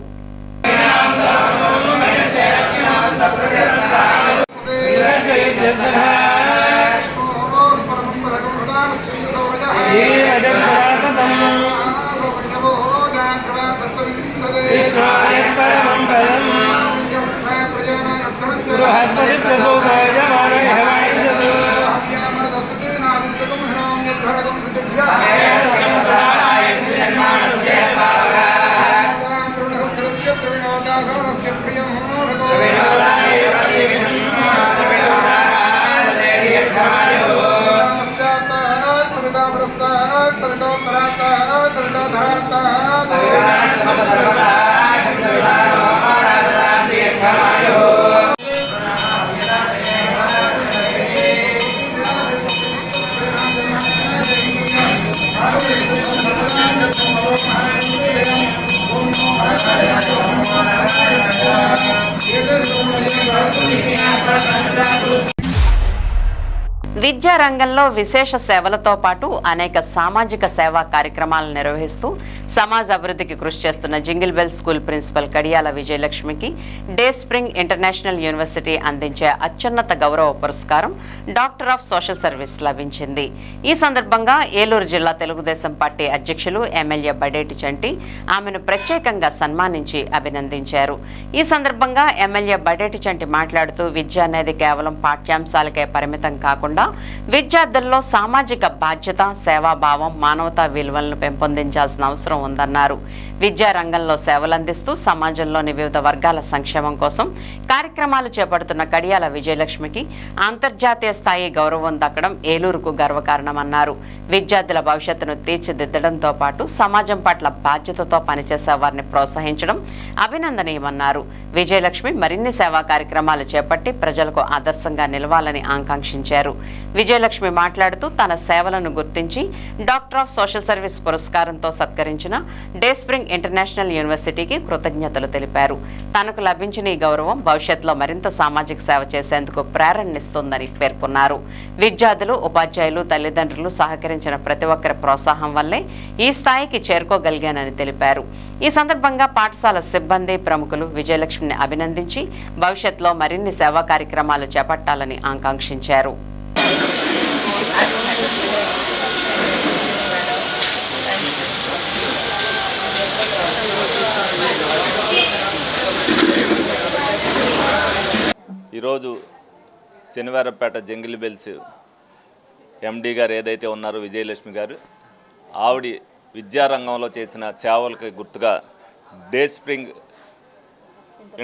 విద్యా రంగంలో విశేష సేవలతో పాటు అనేక సామాజిక సేవా కార్యక్రమాలను నిర్వహిస్తూ సమాజ అభివృద్ధికి కృషి చేస్తున్న జింగిల్ బెల్ స్కూల్ ప్రిన్సిపల్ కడియాల విజయలక్ష్మికి డే స్ప్రింగ్ ఇంటర్నేషనల్ యూనివర్సిటీ అందించే అత్యున్నత గౌరవ పురస్కారం డాక్టర్ ఆఫ్ సోషల్ సర్వీస్ లభించింది. ఈ సందర్భంగా ఏలూరు జిల్లా తెలుగుదేశం పార్టీ అధ్యక్షులు ఎమ్మెల్యే బడేటి చంటి ఆమెను ప్రత్యేకంగా సన్మానించి అభినందించారు. ఈ సందర్భంగా ఎమ్మెల్యే బడేటి చంటి మాట్లాడుతూ విద్య అనేది కేవలం పాఠ్యాంశాలకే పరిమితం కాకుండా విద్యార్థుల్లో సామాజిక బాధ్యత, సేవాభావం, మానవతా విలువలను పెంపొందించాల్సిన అవసరం ఉందన్నారు. విద్యా రంగంలో సేవలందిస్తూ సమాజంలోని వివిధ వర్గాల సంక్షేమం కోసం కార్యక్రమాలు చేపడుతున్న కడియాల విజయలక్ష్మికి అంతర్జాతీయ స్థాయి గౌరవం దక్కడం ఏలూరుకు గర్వకారణమన్నారు. విద్యార్థుల భవిష్యత్తును తీర్చిదిద్దడంతో పాటు సమాజం పట్ల బాధ్యతతో పనిచేసే వారిని ప్రోత్సహించడం అభినందనీయమన్నారు. విజయలక్ష్మి మరిన్ని సేవా కార్యక్రమాలు చేపట్టి ప్రజలకు ఆదర్శంగా నిలవాలని ఆకాంక్షించారు. విజయలక్ష్మి మాట్లాడుతూ తన సేవలను గుర్తించి డాక్టర్ ఆఫ్ సోషల్ సర్వీస్ పురస్కారంతో సత్కరించిన డే స్ప్రింగ్ ఇంటర్నేషనల్ యూనివర్సిటీకి కృతజ్ఞతలు తెలిపారు. తనకు లభించిన ఈ గౌరవం భవిష్యత్తులో మరింత సామాజిక సేవ చేసేందుకు ప్రేరణనిస్తుందని పేర్కొన్నారు. విద్యార్థులు, ఉపాధ్యాయులు, తల్లిదండ్రులు సహకరించిన ప్రతి ఒక్కరి ప్రోత్సాహం వల్లే ఈ స్థాయికి చేరుకోగలిగానని తెలిపారు. ఈ సందర్భంగా పాఠశాల సిబ్బంది, ప్రముఖులు విజయలక్ష్మిని అభినందించి భవిష్యత్తులో మరిన్ని సేవా కార్యక్రమాలు చేపట్టాలని ఆకాంక్షించారు. ఈరోజు శనివారపేట జంగిల్ బెల్స్ ఎండి గారు ఏదైతే ఉన్నారో విజయలక్ష్మి గారు, ఆవిడ విద్యారంగంలో చేసిన సేవలకు గుర్తుగా day spring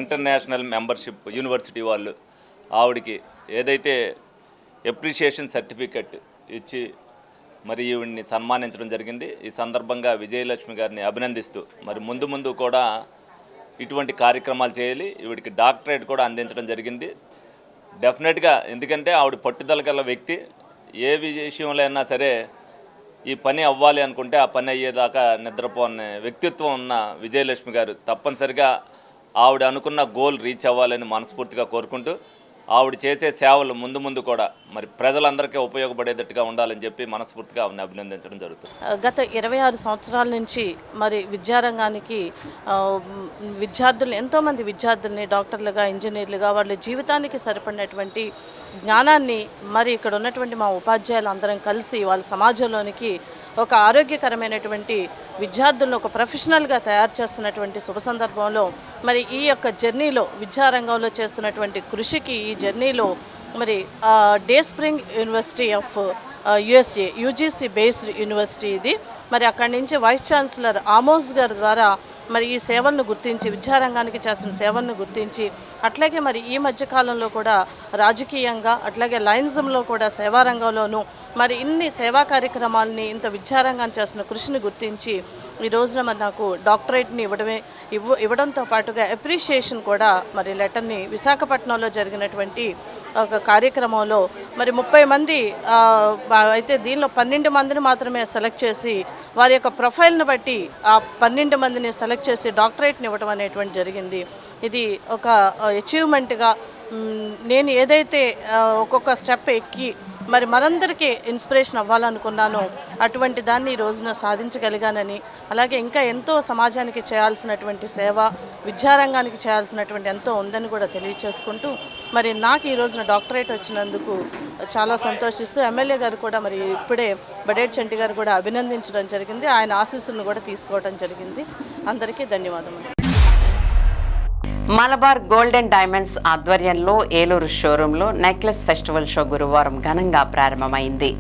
international membership university వాళ్ళు ఆవిడికి ఏదైతే అప్రిషియేషన్ సర్టిఫికెట్ ఇచ్చి మరి ఈవిడిని సన్మానించడం జరిగింది. ఈ సందర్భంగా విజయలక్ష్మి గారిని అభినందిస్తూ మరి ముందు కూడా ఇటువంటి కార్యక్రమాలు చేయాలి. ఈవిడికి డాక్టరేట్ కూడా అందించడం జరిగింది. డెఫినెట్గా ఎందుకంటే ఆవిడ పట్టుదల గల వ్యక్తి. ఏ విషయంలో అయినా సరే ఈ పని అవ్వాలి అనుకుంటే ఆ పని అయ్యేదాకా నిద్రపోని వ్యక్తిత్వం ఉన్న విజయలక్ష్మి గారు తప్పనిసరిగా ఆవిడ అనుకున్న గోల్ రీచ్ అవ్వాలని మనస్ఫూర్తిగా కోరుకుంటూ ఆవిడ చేసే సేవలు ముందు కూడా మరి ప్రజలందరికీ ఉపయోగపడేటట్టుగా ఉండాలని చెప్పి మనస్ఫూర్తిగా ఆవిడని అభినందించడం జరుగుతుంది. గత 26 సంవత్సరాల నుంచి మరి విద్యారంగానికి విద్యార్థులు ఎంతోమంది విద్యార్థుల్ని డాక్టర్లుగా, ఇంజనీర్లుగా వాళ్ళ జీవితానికి సరిపడినటువంటి జ్ఞానాన్ని మరి ఇక్కడ ఉన్నటువంటి మా ఉపాధ్యాయులు అందరం కలిసి వాళ్ళ సమాజంలోనికి ఒక ఆరోగ్యకరమైనటువంటి విద్యార్థులను ఒక ప్రొఫెషనల్గా తయారు చేస్తున్నటువంటి శుభ సందర్భంలో మరి ఈ యొక్క జర్నీలో విద్యారంగంలో చేస్తున్నటువంటి కృషికి ఈ జర్నీలో మరి day spring university of USA UGC based university ఇది. మరి అక్కడి నుంచి వైస్ ఛాన్సలర్ ఆమోస్ గారి ద్వారా మరి ఈ సేవలను గుర్తించి విద్యారంగానికి చేసిన సేవలను గుర్తించి అట్లాగే మరి ఈ మధ్యకాలంలో కూడా రాజకీయంగా అట్లాగే లైనిజంలో కూడా సేవారంగంలోనూ మరి ఇన్ని సేవా కార్యక్రమాలని ఇంత విద్యారంగాన్ని చేసిన కృషిని గుర్తించి ఈ రోజున మరి నాకు డాక్టరేట్ని ఇవ్వడంతో పాటుగా అప్రిషియేషన్ కూడా మరి లెటర్ని విశాఖపట్నంలో జరిగినటువంటి ఒక కార్యక్రమంలో మరి 30 మంది అయితే దీనిలో 12 మందిని మాత్రమే సెలెక్ట్ చేసి వారి యొక్క ప్రొఫైల్ని బట్టి ఆ 12 మందిని సెలెక్ట్ చేసి డాక్టరేట్ని ఇవ్వడం అనేటువంటి జరిగింది. ఇది ఒక అచీవ్మెంట్గా నేను ఏదైతే ఒక్కొక్క స్టెప్ ఎక్కి మరి మనందరికీ ఇన్స్పిరేషన్ అవ్వాలనుకున్నానో అటువంటి దాన్ని ఈ రోజున సాధించగలిగానని, అలాగే ఇంకా ఎంతో సమాజానికి చేయాల్సినటువంటి సేవ విద్యారంగానికి చేయాల్సినటువంటి ఎంతో ఉందని కూడా తెలియచేసుకుంటూ మరి నాకు ఈ రోజున డాక్టరేట్ వచ్చినందుకు చాలా సంతోషిస్తూ ఎమ్మెల్యే గారు కూడా మరి ఇప్పుడే బడేటి చంటి గారు కూడా అభినందించడం జరిగింది. ఆయన ఆశీస్సులను కూడా తీసుకోవడం జరిగింది. అందరికీ ధన్యవాదములు. మలబార్ గోల్డెన్ డైమండ్స్ ఆధ్వర్యంలో ఏలూరు షోరూంలో నెక్లెస్ ఫెస్టివల్ షో గురువారం ఘనంగా ప్రారంభమైంది.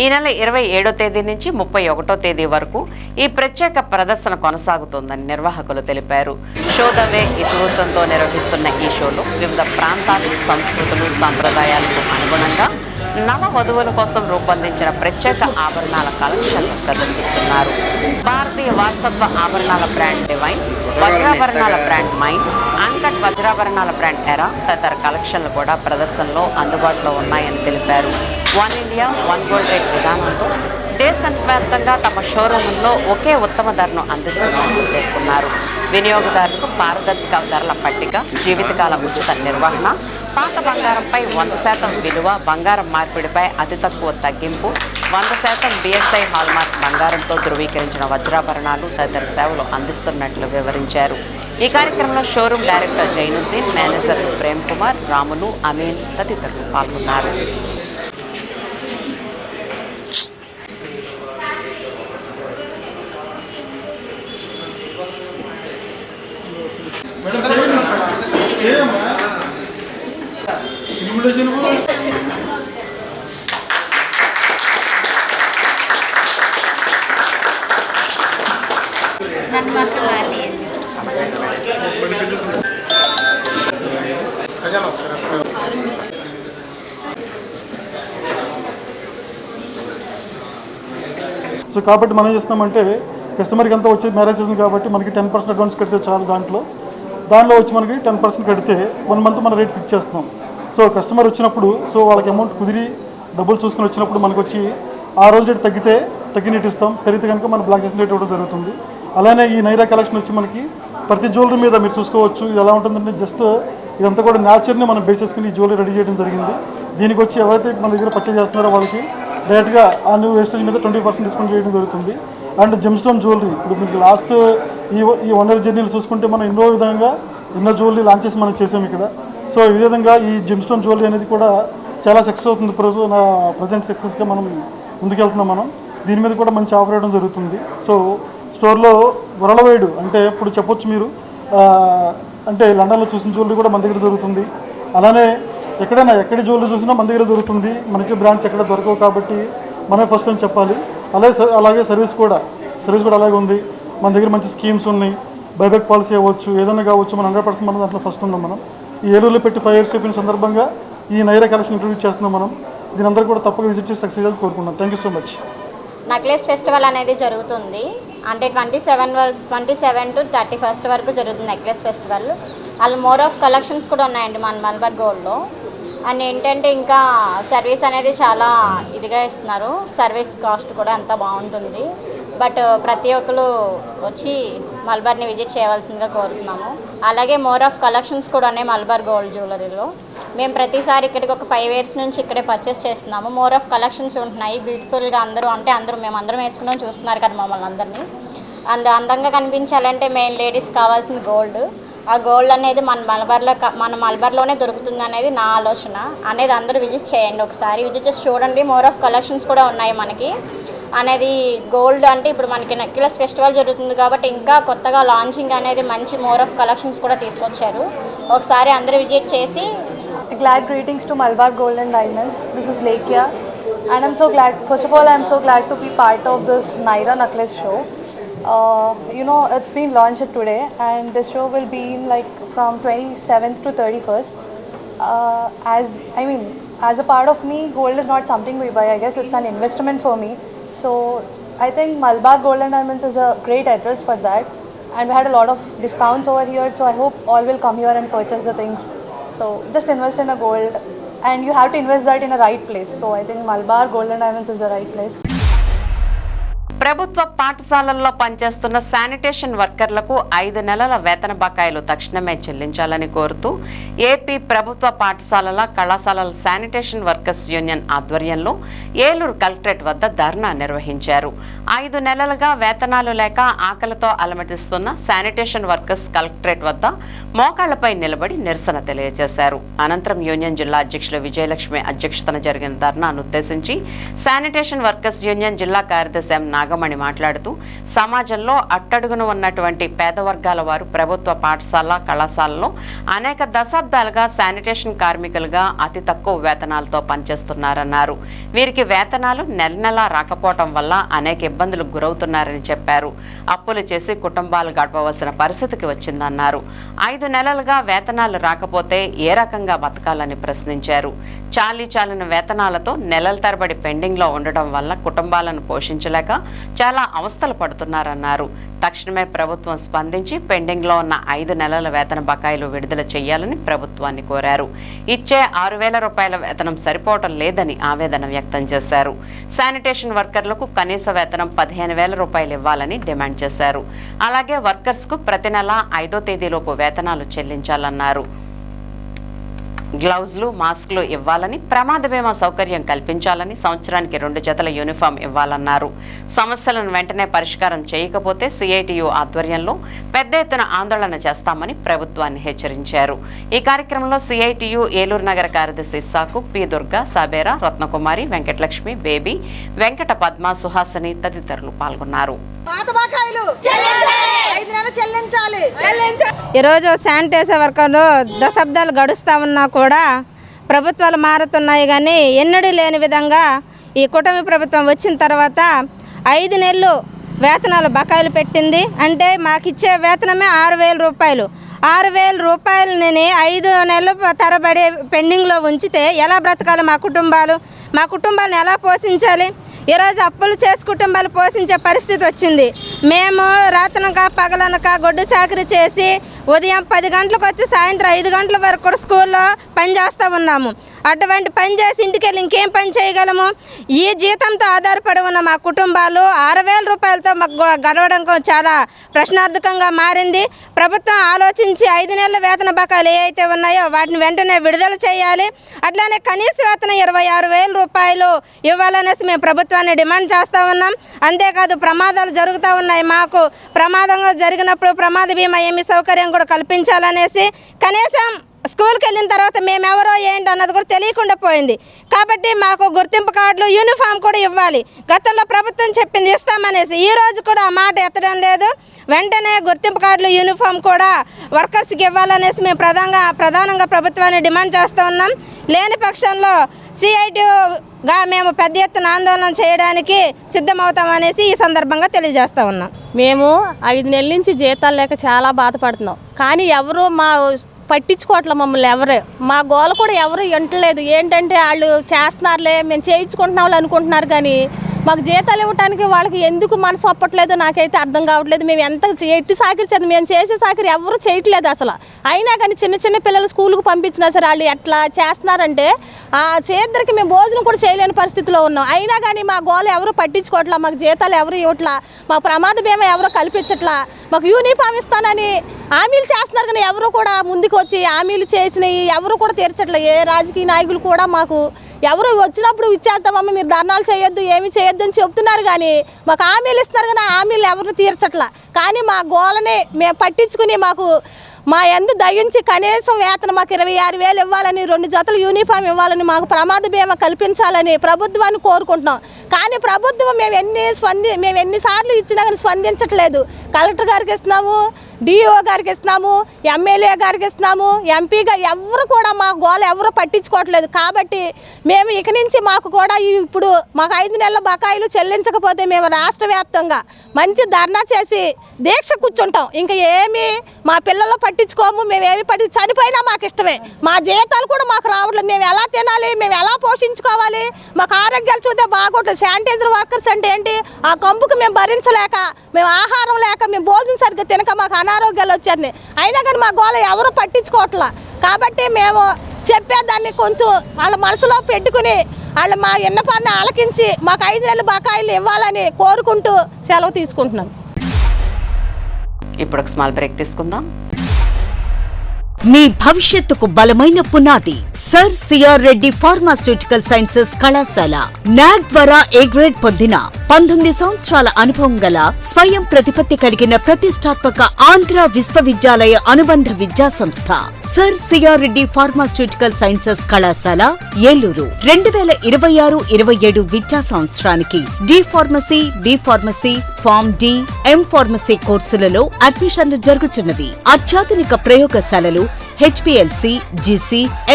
ఈ నెల 27వ తేదీ నుంచి 31వ తేదీ వరకు ఈ ప్రత్యేక ప్రదర్శన కొనసాగుతోందని నిర్వాహకులు తెలిపారు. షోదవే ఇతివృత్తంతో నిర్వహిస్తున్న ఈ షోలో వివిధ ప్రాంతాలు, సంస్కృతులు, సంప్రదాయాలకు అనుగుణంగా నవ వధువుల కోసం రూపొందించిన ప్రత్యేక ఆభరణాల కలెక్షన్లు ప్రదర్శిస్తున్నారు. భారతీయ వారసత్వ ఆభరణాల బ్రాండ్ డివైన్, వజ్రాభరణాల బ్రాండ్ మైన్, అన్కట్ వజ్రాభరణాల బ్రాండ్ ఎరా తదితర కలెక్షన్లు కూడా ప్రదర్శనలో అందుబాటులో ఉన్నాయని తెలిపారు. 1 ఇండియా 1 గోల్డ్ రేట్ విధానంతో దేశవ్యాప్తంగా తమ షోరూముల్లో ఒకే ఉత్తమ ధరను అందిస్తున్నారని పేర్కొన్నారు. వినియోగదారులకు పారదర్శక ధరల పట్టిక, జీవితకాల ఉచిత నిర్వహణ, పాత బంగారంపై 100% విలువ, బంగారం మార్పిడిపై అతి తక్కువ తగ్గింపు, 100% BSI హాల్మార్క్ బంగారంతో ధృవీకరించిన వజ్రాభరణాలు తదితర సేవలు అందిస్తున్నట్లు వివరించారు. ఈ కార్యక్రమంలో షోరూమ్ డైరెక్టర్ జైనుద్దీన్, మేనేజర్లు ప్రేమ్ కుమార్, రాములు, అమీన్ తదితరులు పాల్గొన్నారు. సో కాబట్టి మనం చేస్తామంటే కస్టమర్కి అంతా వచ్చి మ్యారేజ్ సీజన్ కాబట్టి మనకి 10% అడ్వాన్స్ కడితే చాలు. దానిలో వచ్చి మనకి 10% కడితే 1 మంత్ మన రేట్ ఫిక్స్ చేస్తున్నాం. సో కస్టమర్ వచ్చినప్పుడు సో వాళ్ళకి అమౌంట్ కుదిరి డబ్బులు చూసుకొని వచ్చినప్పుడు మనకు వచ్చి ఆ రోజు రేట్ తగ్గితే తగ్గిన రేట్ ఇస్తాం, పెరిగితే కనుక మన బ్లాక్ చేసిన రేట్ ఇవ్వడం జరుగుతుంది. అలానే ఈ నైరా కలెక్షన్ వచ్చి మనకి ప్రతి జ్యువెలరీ మీద మీరు చూసుకోవచ్చు. ఇది ఎలా ఉంటుందంటే జస్ట్ ఇదంతా కూడా న్యాచురల్ని మనం బేస్ చేసుకుని ఈ జ్యువెలరీ రెడీ చేయడం జరిగింది. దీనికి వచ్చి ఎవరైతే మన దగ్గర పర్చేజ్ చేస్తున్నారో వాళ్ళకి డైరెక్ట్గా ఆ న్యూ వేస్టేజ్ మీద 20% డిస్కౌంట్ చేయడం జరుగుతుంది. అండ్ జెమ్ స్టోన్ జ్యువెలరీ ఇప్పుడు మీకు లాస్ట్ ఈ 1 year జర్నీలు చూసుకుంటే మనం ఎన్నో జ్యువెలరీ లాంచ్ చేసి మనం చేసాము ఇక్కడ. సో ఈ విధంగా ఈ జెమ్ స్టోన్ జ్యువెలరీ అనేది కూడా చాలా సక్సెస్ అవుతుంది. ప్రజెంట్ సక్సెస్గా మనం ముందుకెళ్తున్నాం. మనం దీని మీద కూడా మంచి ఆఫర్ ఇవ్వడం జరుగుతుంది. సో స్టోర్లో వరల్డ్ అంటే ఇప్పుడు చెప్పొచ్చు మీరు అంటే లండన్లో చూసిన జ్యువెలరీ కూడా మన దగ్గర దొరుకుతుంది. అలానే ఎక్కడి జ్యువెలరీ చూసినా మన దగ్గర దొరుకుతుంది. మంచి బ్రాండ్స్ ఎక్కడ దొరకవు కాబట్టి మనమే ఫస్ట్ అని చెప్పాలి. అలాగే సర్వీస్ కూడా అలాగే ఉంది. మన దగ్గర మంచి స్కీమ్స్ ఉన్నాయి. బైబ్యాక్ పాలసీ అవ్వచ్చు, ఏదైనా కావచ్చు. మనం 100% మనం దాంట్లో ఫస్ట్ ఉన్నాం. మనం ఈ ఏలూరులో పెట్టి 5 years అయిపోయిన సందర్భంగా ఈ నైరా కలెక్షన్ ఇంట్రొడ్యూస్ చేస్తున్నాం. మనం దీని అందరూ కూడా తప్పక విజిట్ చేసి సక్సెస్ చేయాలని కోరుకుంటున్నాం. Thank you so much. Necklace festival అనేది జరుగుతుంది. అంటే 27 to 31 వరకు జరుగుతుంది నెక్లెస్ ఫెస్టివల్. అలా మోర్ ఆఫ్ కలెక్షన్స్ కూడా ఉన్నాయండి మన మలబార్ గోల్డ్లో. అండ్ ఏంటంటే ఇంకా సర్వీస్ అనేది చాలా ఇదిగా ఇస్తున్నారు. సర్వీస్ కాస్ట్ కూడా అంతా బాగుంటుంది. బట్ ప్రతి ఒక్కరు వచ్చి మలబార్ని విజిట్ చేయవలసిందిగా కోరుతున్నాము. అలాగే మోర్ ఆఫ్ కలెక్షన్స్ కూడా ఉన్నాయి మలబార్ గోల్డ్ జ్యువెలరీలో. మేము ప్రతిసారి ఇక్కడికి ఒక 5 years నుంచి ఇక్కడే పర్చేస్ చేస్తున్నాము. మోర్ ఆఫ్ కలెక్షన్స్ ఉంటున్నాయి. బ్యూటిఫుల్గా మేమందరం వేసుకున్నాం, చూస్తున్నారు కదా మమ్మల్ని అందరినీ. అందంగా కనిపించాలంటే మెయిన్ లేడీస్ కావాల్సిన గోల్డ్. ఆ గోల్డ్ అనేది మన మలబార్లోనే దొరుకుతుంది అనేది నా ఆలోచన. అనేది అందరూ విజిట్ చేయండి, ఒకసారి విజిట్ చేసి చూడండి. మోర్ ఆఫ్ కలెక్షన్స్ కూడా ఉన్నాయి మనకి. అనేది గోల్డ్ అంటే ఇప్పుడు మనకి నెక్లెస్ ఫెస్టివల్ జరుగుతుంది కాబట్టి ఇంకా కొత్తగా లాంచింగ్ అనేది మంచి మోర్ ఆఫ్ కలెక్షన్స్ కూడా తీసుకొచ్చారు. ఒకసారి అందరూ విజిట్ చేసి. Glad greetings to Malabar Gold and Diamonds. This is Lekya and I'm so glad, first of all I'm so glad to be part of this Naira necklace show. It's been launched today and this show will be like from 27th to 31st. As a part of me, gold is not something we buy. I guess it's an investment for me. So I think Malabar Gold and Diamonds is a great address for that. And we had a lot of discounts over here. So I hope all will come here and purchase the things. So just invest in a gold and you have to invest that in a right place. So I think Malabar Gold and Diamonds is the right place. ప్రభుత్వ పాఠశాలల్లో పనిచేస్తున్న శానిటేషన్ వర్కర్లకు 5 నెలల వేతన బకాయిలు తక్షణమే చెల్లించాలని కోరుతూ ఏపీ ప్రభుత్వ పాఠశాలల కళాశాలల శానిటేషన్ వర్కర్స్ యూనియన్ ఆధ్వర్యంలో ఏలూరు కలెక్టరేట్ వద్ద ధర్నా నిర్వహించారు. 5 నెలలుగా వేతనాలు లేక ఆకలితో అలమటిస్తున్న శానిటేషన్ వర్కర్స్ కలెక్టరేట్ వద్ద మోకాళ్లపై నిలబడి నిరసన తెలియజేశారు. అనంతరం యూనియన్ జిల్లా అధ్యక్షులు విజయలక్ష్మి అధ్యక్షతన జరిగిన ధర్నాను ఉద్దేశించి శానిటేషన్ వర్కర్స్ యూనియన్ జిల్లా కార్యదర్శి నాగమణి మాట్లాడుతూ సమాజంలో అట్టడుగున ఉన్నటువంటి పేద వర్గాల వారు ప్రభుత్వ పాఠశాల కళాశాలలో అనేక దశాబ్దాలుగా శానిటేషన్ కార్మికులుగా అతి తక్కువ వేతనాలతో పనిచేస్తున్నారన్నారు. వీరికి వేతనాలు నెల రాకపోవటం వల్ల అనేక ఇబ్బందులకు గురవుతున్నారని చెప్పారు. అప్పులు చేసి కుటుంబాలు గడపవలసిన పరిస్థితికి వచ్చిందన్నారు. 5 నెలలుగా వేతనాలు రాకపోతే ఏ రకంగా బతకాలని ప్రశ్నించారు. చాలిన వేతనాలతో నెలల తరబడి పెండింగ్లో ఉండడం వల్ల కుటుంబాలను పోషించలేక చాలా అవస్థలు పడుతున్నారన్నారు. తక్షణమే ప్రభుత్వం స్పందించి పెండింగ్లో ఉన్న 5 నెలల వేతన బకాయిలు విడుదల చేయాలని ప్రభుత్వాన్ని కోరారు. ఇచ్చే 6,000 రూపాయల వేతనం సరిపోవటం లేదని ఆవేదన వ్యక్తం చేశారు. శానిటేషన్ వర్కర్లకు కనీస వేతనం 15,000 రూపాయలు ఇవ్వాలని డిమాండ్ చేశారు. అలాగే వర్కర్స్కు ప్రతి నెల 5వ తేదీలోపు వేతనాలు చెల్లించాలన్నారు. గ్లౌజులు, మాస్కులు ఇవ్వాలని, ప్రమాద బీమా సౌకర్యం కల్పించాలని, సంవత్సరానికి 2 జతల యూనిఫామ్ ఇవ్వాలన్నారు. సమస్యలను వెంటనే పరిష్కారం చేయకపోతే సిఐటియు ఆధ్వర్యంలో పెద్ద ఎత్తున ఆందోళన చేస్తామని ప్రభుత్వాన్ని హెచ్చరించారు. ఈ కార్యక్రమంలో సిఐటియు ఏలూరు నగర కార్యదర్శి ఇస్సాకు, పి దుర్గా, సాబేరా, రత్నకుమారి, వెంకటలక్ష్మి, బేబీ, వెంకట పద్మ, సుహాసిని తదితరులు పాల్గొన్నారు. ఈరోజు శానిటైజర్ వర్కర్లు దశాబ్దాలు గడుస్తూ ఉన్నా కూడా ప్రభుత్వాలు మారుతున్నాయి, కానీ ఎన్నడూ లేని విధంగా ఈ కూటమి ప్రభుత్వం వచ్చిన తర్వాత 5 నెలలు వేతనాలు బకాయిలు పెట్టింది. అంటే మాకు ఇచ్చే వేతనమే 6,000 రూపాయలు. 6,000 రూపాయలని 5 నెలలు తరబడి పెండింగ్లో ఉంచితే ఎలా బ్రతకాలి మా కుటుంబాలను ఎలా పోషించాలి? ఈరోజు అప్పులు చేసి కుటుంబాలు పోషించే పరిస్థితి వచ్చింది. మేము రాత్రనక పగలనక గొడ్డు చాకరీ చేసి ఉదయం 10 గంటలకు వచ్చి సాయంత్రం 5 గంటల వరకు కూడా స్కూల్లో పని చేస్తూ ఉన్నాము. అటువంటి పని చేసి ఇంటికి వెళ్ళి ఇంకేం పని చేయగలము? ఈ జీతంతో ఆధారపడి ఉన్న మా కుటుంబాలు 6,000 రూపాయలతో మాకు గడవడం చాలా ప్రశ్నార్థకంగా మారింది. ప్రభుత్వం ఆలోచించి 5 నెలల వేతన బకాయిలు ఏవైతే ఉన్నాయో వాటిని వెంటనే విడుదల చేయాలి. అట్లానే కనీస వేతనం 26,000 రూపాయలు ఇవ్వాలనేసి మేము ప్రభుత్వాన్ని డిమాండ్ చేస్తూ ఉన్నాం. అంతేకాదు ప్రమాదాలు జరుగుతూ ఉన్నాయి. మాకు ప్రమాదంగా జరిగినప్పుడు ప్రమాద బీమా ఏమి సౌకర్యం కూడా కల్పించాలనేసి, కనీసం స్కూల్కి వెళ్ళిన తర్వాత మేమెవరో ఏంటి అన్నది కూడా తెలియకుండా పోయింది. కాబట్టి మాకు గుర్తింపు కార్డులు, యూనిఫామ్ కూడా ఇవ్వాలి. గతంలో ప్రభుత్వం చెప్పింది ఇస్తామనేసి ఈ రోజు కూడా ఆ మాట ఎత్తడం లేదు. వెంటనే గుర్తింపు కార్డులు, యూనిఫామ్ కూడా వర్కర్స్కి ఇవ్వాలనేసి మేము ప్రధానంగా ప్రభుత్వాన్ని డిమాండ్ చేస్తూ ఉన్నాం. లేని పక్షంలో సిఐటిగా మేము పెద్ద ఎత్తున ఆందోళన చేయడానికి సిద్ధమవుతామనేసి ఈ సందర్భంగా తెలియజేస్తూ ఉన్నాం. మేము 5 నెలల నుంచి జీతాలు లేక చాలా బాధపడుతున్నాం, కానీ ఎవరు పట్టించుకోవట్లే మమ్మల్ని. మా గోల కూడా ఎవరు వింటలేదు. ఏంటంటే వాళ్ళు చేస్తున్నారులే, మేము చేయించుకుంటున్నాం అనుకుంటున్నారు, కానీ మాకు జీతాలు ఇవ్వడానికి వాళ్ళకి ఎందుకు మనసు ఒప్పట్లేదు నాకైతే అర్థం కావట్లేదు. మేము ఎంత ఎట్టి సాకిరి చేద్దాం, మేము చేసే సాకిరి ఎవరు చేయట్లేదు అసలు. అయినా కానీ చిన్న పిల్లలు స్కూల్కి పంపించినా సరే వాళ్ళు ఎట్లా చేస్తున్నారంటే ఆ చేద్దరికి మేము భోజనం కూడా చేయలేని పరిస్థితిలో ఉన్నాం. అయినా కానీ మా గోల ఎవరు పట్టించుకోవట్లా, మాకు జీతాలు ఎవరు ఇవ్వట్లా, మాకు ప్రమాద బీమా ఎవరు కల్పించట్లా, మాకు యూనిఫామ్ ఇస్తానని హామీలు చేస్తున్నారు, కానీ ఎవరు కూడా ముందుకు వచ్చి హామీలు చేసినవి ఎవరు కూడా తీర్చట్లే. ఏ రాజకీయ నాయకులు కూడా మాకు ఎవరు వచ్చినప్పుడు ఇచ్చేద్దామమ్మ మీరు ధర్నాలు చేయొద్దు, ఏమి చేయొద్దు అని చెప్తున్నారు, కానీ మాకు హామీలు ఇస్తున్నారు, కానీ హామీలు ఎవరు తీర్చట్లా. కానీ మా గోలని మేము పట్టించుకుని మాకు మా ఎందు దయించి కనీసం వేతనం మాకు 26,000 ఇవ్వాలని, 2 జతలు యూనిఫామ్ ఇవ్వాలని, మాకు ప్రమాద బీమా కల్పించాలని ప్రభుత్వాన్ని కోరుకుంటున్నాం. కానీ ప్రభుత్వం మేము ఎన్నిసార్లు ఇచ్చినా కానీ స్పందించట్లేదు. కలెక్టర్ గారికి ఇస్తున్నాము, డిఓ గారికి ఇస్తున్నాము, ఎమ్మెల్యే గారికి ఇస్తున్నాము, ఎంపీగా ఎవరు కూడా మా గోల ఎవరు పట్టించుకోవట్లేదు. కాబట్టి మేము ఇక నుంచి మాకు కూడా ఇప్పుడు మాకు 5 నెలల బకాయిలు చెల్లించకపోతే మేము రాష్ట్ర వ్యాప్తంగా మంచి ధర్నా చేసి దీక్ష కూర్చుంటాం. ఇంకా ఏమి మా పిల్లలు పట్టించుకోము, మేమేమి చనిపోయినా మాకు ఇష్టమే. మా జీతాలు కూడా మాకు రావట్లేదు. మేము ఎలా తినాలి, మేము ఎలా పోషించుకోవాలి, మాకు ఆరోగ్యాలు చూస్తే బాగోట్లేదు. శానిటైజర్ వర్కర్స్ అంటే ఏంటి, ఆ కంపుకు మేము భరించలేక, మేము ఆహారం లేక, మేము భోజనం సరిగ్గా తినక మాకు అనారోగ్యాలు వచ్చేది. అయినా కానీ మా గోల ఎవరు పట్టించుకోవట్లా. కాబట్టి మేము చెప్పేదాన్ని కొంచెం వాళ్ళ మనసులో పెట్టుకుని వాళ్ళు మా విన్నపాన్ని ఆలకించి మాకు 5 నెలల బకాయిలు ఇవ్వాలని కోరుకుంటూ సెలవు తీసుకుంటున్నాం. ఇప్పుడు ఒక స్మాల్ బ్రేక్ తీసుకుందాం. మీ భవిష్యత్తుకు బలమైన పునాది sir C R Reddy pharmaceutical sciences కళాశాల. నాగ్ ద్వారా ఏ గ్రేడ్ పొందిన 19 సంవత్సరాల అనుభవం గల స్వయం ప్రతిపత్తి కలిగిన ప్రతిష్టాత్మక ఆంధ్ర విశ్వవిద్యాలయ అనుబంధ విద్యా సంస్థ sir C R Reddy pharmaceutical sciences కళాశాల ఏలూరు. 2026-27 విద్యా సంవత్సరానికి D pharmacy, B pharmacy, pharm D, M pharmacy కోర్సులలో అడ్మిషన్లు జరుగుతున్నవి. అత్యాధునిక ప్రయోగశాలలు, HPLC, GC,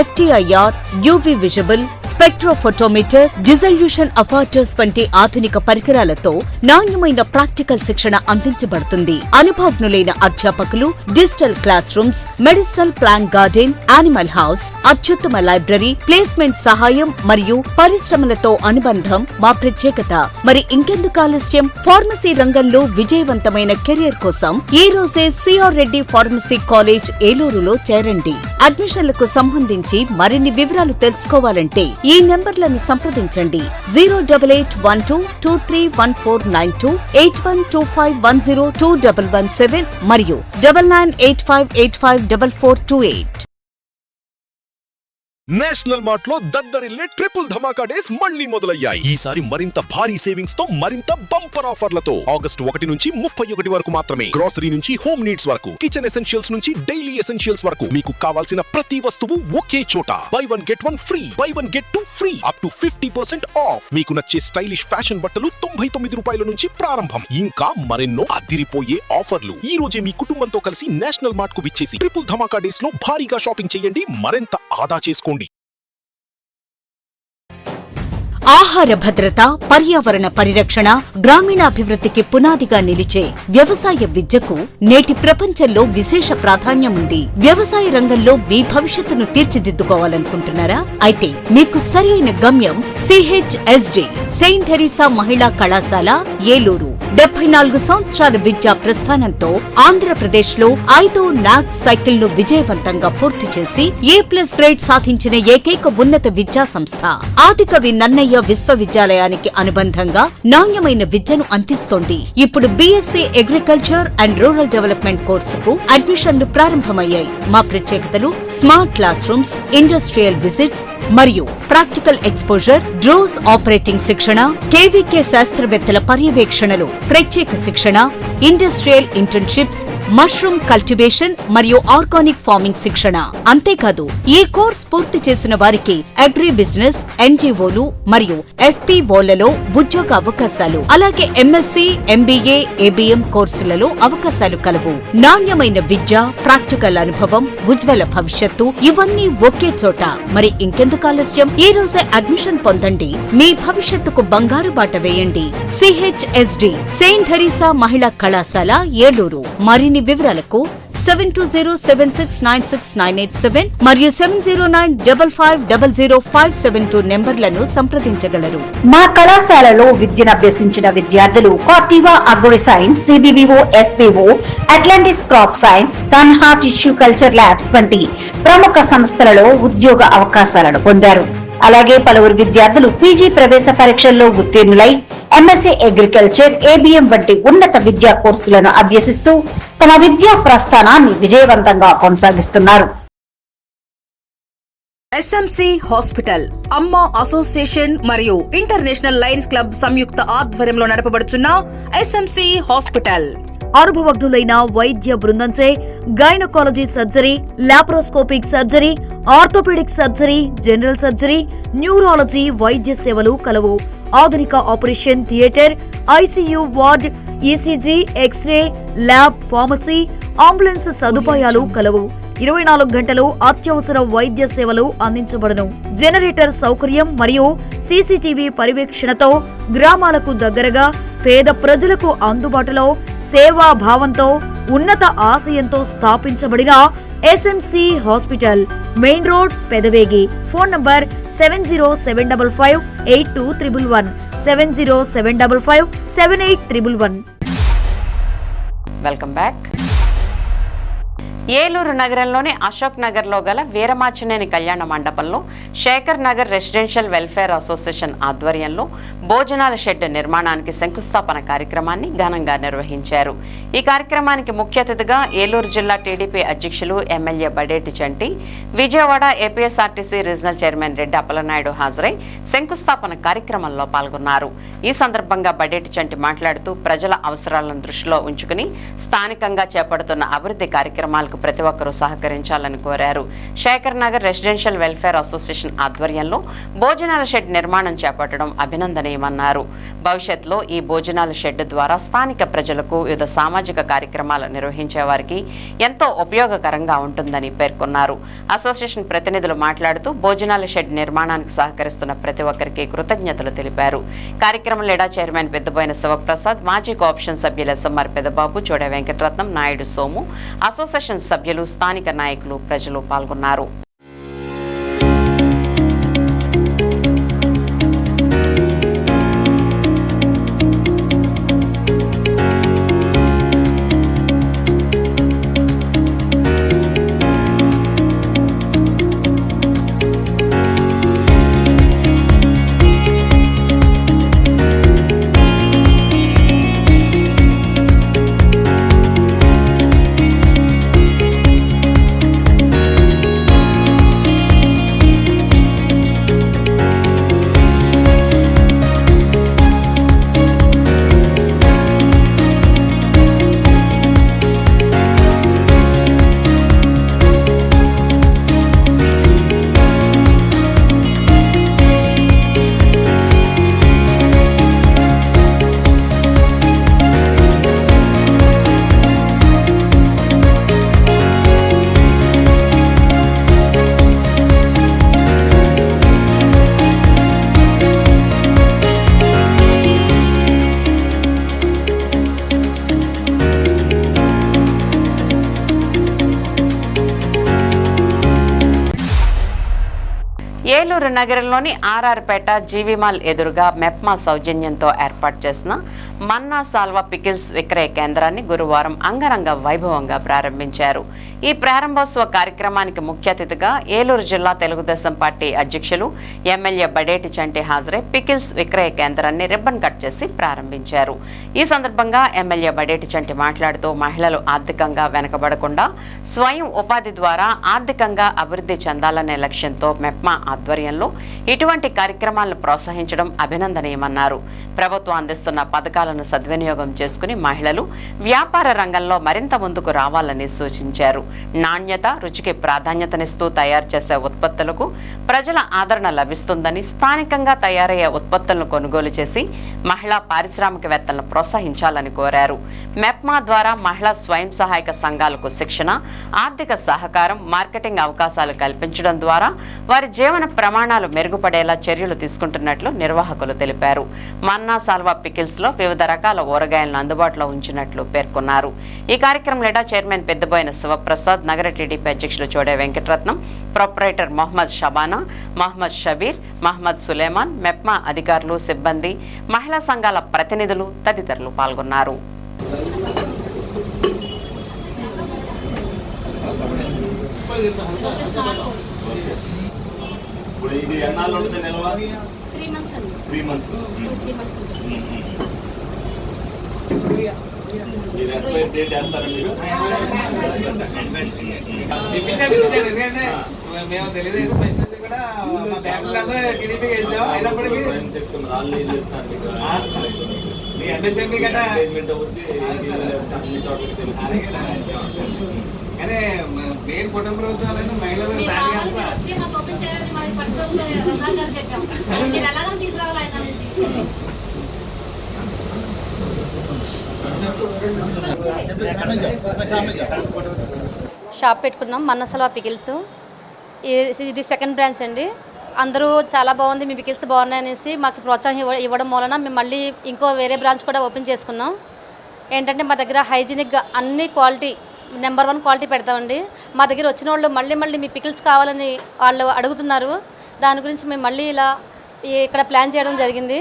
FTIR, UV visible, spectrophotometer, dissolution apparatus వంటి ఆధునిక పరికరాలతో నాణ్యమైన ప్రాక్టికల్ శిక్షణ అందించబడుతుంది. అనుభవజ్ఞులైన అధ్యాపకులు, digital classrooms, medicinal plant garden, animal house, అత్యుత్తమ లైబ్రరీ, ప్లేస్మెంట్ సహాయం మరియు పరిశ్రమలతో అనుబంధం మా ప్రత్యేకత. మరి ఇంకెందుకు ఆలస్యం? ఫార్మసీ రంగంలో విజయవంతమైన కెరీర్ కోసం ఈ రోజే సిఆర్ రెడ్డి ఫార్మసీ కాలేజ్ ఏలూరులో చేరండి. అడ్మిషన్లకు సంబంధించి మరిన్ని వివరాలు తెలుసుకోవాలంటే ఈ నెంబర్లను సంప్రదించండి. 08812231492, 8125102117 మరియు 9985854428. నేషనల్ మార్ట్ లో దద్దరిల్లే ట్రిపుల్ ధమాకా డేస్ మళ్ళీ మొదలయ్యాయి. ఈసారి మరింత భారీ సేవింగ్స్ తో, మరింత బంపర్ ఆఫర్లతో. ఆగస్టు 1 నుంచి 31 వరకు మాత్రమే. గ్రోసరీ నుంచి హోమ్ నీడ్స్ వరకు, కిచెన్ ఎసెన్షియల్స్ నుంచి డైలీ ఎసెన్షియల్స్ వరకు మీకు కావాల్సిన ప్రతి వస్తువు ఒకే చోట. By 1 get 1 free, by 1 get 2 free, up to 50% of. మీకు నచ్చే స్టైలిష్ ఫ్యాషన్ బట్టలు 99 రూపాయల నుంచి ప్రారంభం. ఇంకా మరెన్నో అదిరిపోయే ఆఫర్లు. ఈ రోజే మీ కుటుంబంతో కలిసి నేషనల్ మార్ట్ కు విచ్చేసి ట్రిపుల్ ధమాకా డేస్ లో భారీగా షాపింగ్ చేయండి, మరింత ఆదా చేసుకోండి. ఆహార భద్రత, పర్యావరణ పరిరక్షణ, గ్రామీణాభివృద్ధికి పునాదిగా నిలిచే వ్యవసాయ విద్యకు నేటి ప్రపంచంలో విశేష ప్రాధాన్యం ఉంది. వ్యవసాయ రంగంలో మీ భవిష్యత్తును తీర్చిదిద్దుకోవాలనుకుంటున్నారా? అయితే మీకు సరైన గమ్యం CHSD సెయింట్ థెరీసా మహిళా కళాశాల, ఏలూరు. 74 సంవత్సరాల విద్యా ప్రస్థానంతో ఆంధ్రప్రదేశ్ లో 5వ నాక్ సైకిల్ ను విజయవంతంగా పూర్తి చేసి A+ గ్రేడ్ సాధించిన ఏకైక ఉన్నత విద్యా సంస్థ. ఆదికవి నన్నయ్య విశ్వవిద్యాలయానికి అనుబంధంగా నాణ్యమైన విద్యను అందిస్తోంది. ఇప్పుడు BSc agriculture and rural development కోర్సుకు అడ్మిషన్లు ప్రారంభమయ్యాయి. మా ప్రత్యేకతలు smart class rooms, industrial visits మరియు ప్రాక్టికల్ ఎక్స్పోజర్, డ్రోన్స్ ఆపరేటింగ్ శిక్షణ, KVK శాస్త్రవేత్తల పర్యవేక్షణలు, ప్రత్యేక శిక్షణ, ఇండస్ట్రియల్ ఇంటర్న్షిప్స్, మష్రూమ్ కల్టివేషన్ మరియు ఆర్గానిక్ ఫార్మింగ్ శిక్షణ. అంతేకాదు ఈ కోర్స్ పూర్తి చేసిన వారికి అగ్రి బిజినెస్, NGOలు మరియు FPOలలో ఉద్యోగ అవకాశాలు, అలాగే MSc, MBA, ABM కోర్సులలో అవకాశాలు కలవు. నాణ్యమైన విద్య, ప్రాక్టికల్ అనుభవం, ఉజ్వల భవిష్యత్తు ఇవన్నీ ఒకే చోట. మరి ఇంకెందుకు ఆలస్యం? ఈ రోజే అడ్మిషన్ పొందండి. మీ భవిష్యత్తుకు బంగారు బాట వేయండి. CHSD సెయింట్ థెరీసా మహిళా కళాశాల, ఏలూరు. మరిన్ని వివరాలకు 7207696987 మరియు 7095500572 నెంబర్లను సంప్రదించగలరు. మా కళాశాలలో విద్యనభ్యసించిన విద్యార్థులు Corteva agri science, CBBO, FPO, Atlantis crop science, Kanha tissue culture labs వంటి ప్రముఖ సంస్థలలో ఉద్యోగ అవకాశాలను పొందారు. అలాగే పలువురు విద్యార్థులు PG ప్రవేశ పరీక్షల్లో ఉత్తీర్ణులై MSc అగ్రికల్చర్, ABM వంటి ఉన్నత విద్యా కోర్సులను అభ్యసిస్తూ తమ విద్యా ప్రస్థానాన్ని విజయవంతంగా కొనసాగిస్తున్నారు. SMC హాస్పిటల్, అమ్మ అసోసియేషన్ మరియు ఇంటర్నేషనల్ లయన్స్ క్లబ్ సంయుక్త ఆధ్వర్యంలో నడపబడుచున్న SMC హాస్పిటల్ అనుభవజ్ఞులైన వైద్య బృందంచే gynaecology surgery, laparoscopic surgery, orthopaedic surgery, general surgery, neurology వైద్య సేవలు కలవు. ఆధునిక operation theatre, ICU ward, ECG, x ray, lab, pharmacy, ambulance సదుపాయాలు కలవు. 24 గంటలు అత్యవసర వైద్య సేవలు అందించబడును. జనరేటర్ సౌకర్యం మరియు CCTV పర్యవేక్షణతో గ్రామాలకు దగ్గరగా పేద ప్రజలకు అందుబాటులో సేవా భావంతో ఉన్నత ఆశయంతో స్థాపించబడిన SMC hospital, main road, Pedavegi. Phone number 7075582111, 70755811. Welcome back. Eluru నగరంలోని అశోక్ నగర్లో గల వీరమాచినేని కళ్యాణ మండపంలో Sekhar Nagar residential welfare association ఆధ్వర్యంలో భోజనాల షెడ్ నిర్మాణానికి శంకుస్థాపన కార్యక్రమాన్ని ఘనంగా నిర్వహించారు. ఈ కార్యక్రమానికి ముఖ్య అతిథిగా ఏలూరు జిల్లా TDP అధ్యక్షులు MLA Badeti Chanti, Vijayawada APSRTC regional chairman Reddy Appalanaidu హాజరై శంకుస్థాపన కార్యక్రమంలో పాల్గొన్నారు. ఈ సందర్భంగా బడేటి చంటి మాట్లాడుతూ ప్రజల అవసరాలను దృష్టిలో ఉంచుకుని స్థానికంగా చేపడుతున్న అభివృద్ధి కార్యక్రమాలకు ప్రతి ఒక్కరూ సహకరించాలని కోరారు. Sekhar Nagar residential welfare association ఆధ్వర్యంలో భోజనాల షెడ్ నిర్మాణం చేపట్టడం అభినందనీయమన్నారు. భవిష్యత్తులో ఈ భోజనాల షెడ్ ద్వారా స్థానిక ప్రజలకు వివిధ సామాజిక కార్యక్రమాలు నిర్వహించే వారికి ఎంతో ఉపయోగకరంగా ఉంటుందని పేర్కొన్నారు. అసోసియేషన్ ప్రతినిధులు మాట్లాడుతూ భోజనాల షెడ్ నిర్మాణానికి సహకరిస్తున్న ప్రతి ఒక్కరికి కృతజ్ఞతలు తెలిపారు. కార్యక్రమంలో ఎడా చైర్మన్ పెద్దబోయిన శివప్రసాద్, మాజీ కోఆప్షన్ సభ్యులు ఎస్ఎంఆర్ పెదబాబు, చోడ వెంకటరత్నం, నాయుడు సోము, అసోసియేషన్ సభ్యులు, స్థానిక నాయకులు, ప్రజలు పాల్గొన్నారు. ఏలూరు నగరంలోని ఆర్ఆర్పేట జీవిమాల్ ఎదురుగా మెప్మా సౌజన్యంతో ఏర్పాటు చేసిన మన్నా సాల్వా పికిల్స్ విక్రయ కేంద్రాన్ని గురువారం అంగరంగ వైభవంగా ప్రారంభించారు. ఈ ప్రారంభోత్సవ కార్యక్రమానికి ముఖ్య అతిథిగా ఏలూరు జిల్లా తెలుగుదేశం పార్టీ అధ్యక్షులు ఎమ్మెల్యే బడేటి చంటి హాజరై పికిల్స్ విక్రయ కేంద్రాన్ని రిబ్బన్ కట్ చేసి ప్రారంభించారు. ఈ సందర్భంగా ఎమ్మెల్యే బడేటి చంటి మాట్లాడుతూ మహిళలు ఆర్థికంగా వెనకబడకుండా స్వయం ఉపాధి ద్వారా ఆర్థికంగా అభివృద్ధి చెందాలనే లక్ష్యంతో మెప్మా ఆధ్వర్యంలో ఇటువంటి కార్యక్రమాలను ప్రోత్సహించడం అభినందనీయమన్నారు. ప్రభుత్వం అందిస్తున్న పథకాలను సద్వినియోగం చేసుకుని మహిళలు వ్యాపార రంగంలో మరింత ముందుకు రావాలని సూచించారు. నాణ్యత, రుచికి ప్రాధాన్యతనిస్తూ తయారు చేసే ఉత్పత్తులకు ప్రజల ఆదరణ లభిస్తుందని, స్థానికంగా తయారయ్యే ఉత్పత్తులను కొనుగోలు చేసి మహిళా పారిశ్రామికవేత్తలను ప్రోత్సహించాలని కోరారు. మెప్మా ద్వారా మహిళా స్వయం సహాయక సంఘాలకు శిక్షణ, ఆర్థిక సహకారం, మార్కెటింగ్ అవకాశాలు కల్పించడం ద్వారా వారి జీవన ప్రమాణాలు మెరుగుపడేలా చర్యలు తీసుకుంటున్నట్లు నిర్వాహకులు తెలిపారు. మన్నా సాల్వా పికిల్స్ లో వివిధ రకాల ఊరగాయలను అందుబాటులో ఉంచినట్లు పేర్కొన్నారు. ఈ కార్యక్రమంలో చైర్మన్ పెద్దబోయిన శివప్రసాద్, నగర టీడీపీ అధ్యక్షులు చోడే వెంకటరత్నం, ప్రొపరైటర్ మొహమ్మద్ షబానా, మహమ్మద్ షబీర్, మహమ్మద్ సులేమాన్, మెప్మా అధికారులు, సిబ్బంది, మహిళా సంఘాల ప్రతినిధులు తదితరులు పాల్గొన్నారు. మేము తెలుగుదేశం కూడా మా ఫ్యామిలీ టీడీపీ వేసాం. అయినప్పటికీ మీ అండర్స్టాండింగ్ కదా కానీ మెయిన్ కుటుంబ ప్రభుత్వాలను మహిళలు షాప్ పెట్టుకున్నాం, మన్నా సాల్వా పికిల్స్. ఇది సెకండ్ బ్రాంచ్ అండి. అందరూ చాలా బాగుంది, మీ పికిల్స్ బాగున్నాయి అనేసి మాకు ప్రోత్సాహం ఇవ్వడం వలన మేము మళ్ళీ ఇంకో వేరే బ్రాంచ్ కూడా ఓపెన్ చేసుకున్నాం. ఏంటంటే మా దగ్గర హైజీనిక్గా అన్ని క్వాలిటీ నెంబర్ 1 క్వాలిటీ పెడతామండి. మా దగ్గర వచ్చిన వాళ్ళు మళ్ళీ మీ పికిల్స్ కావాలని వాళ్ళు అడుగుతున్నారు. దాని గురించి మేము మళ్ళీ ఇలా ఇక్కడ ప్లాన్ చేయడం జరిగింది.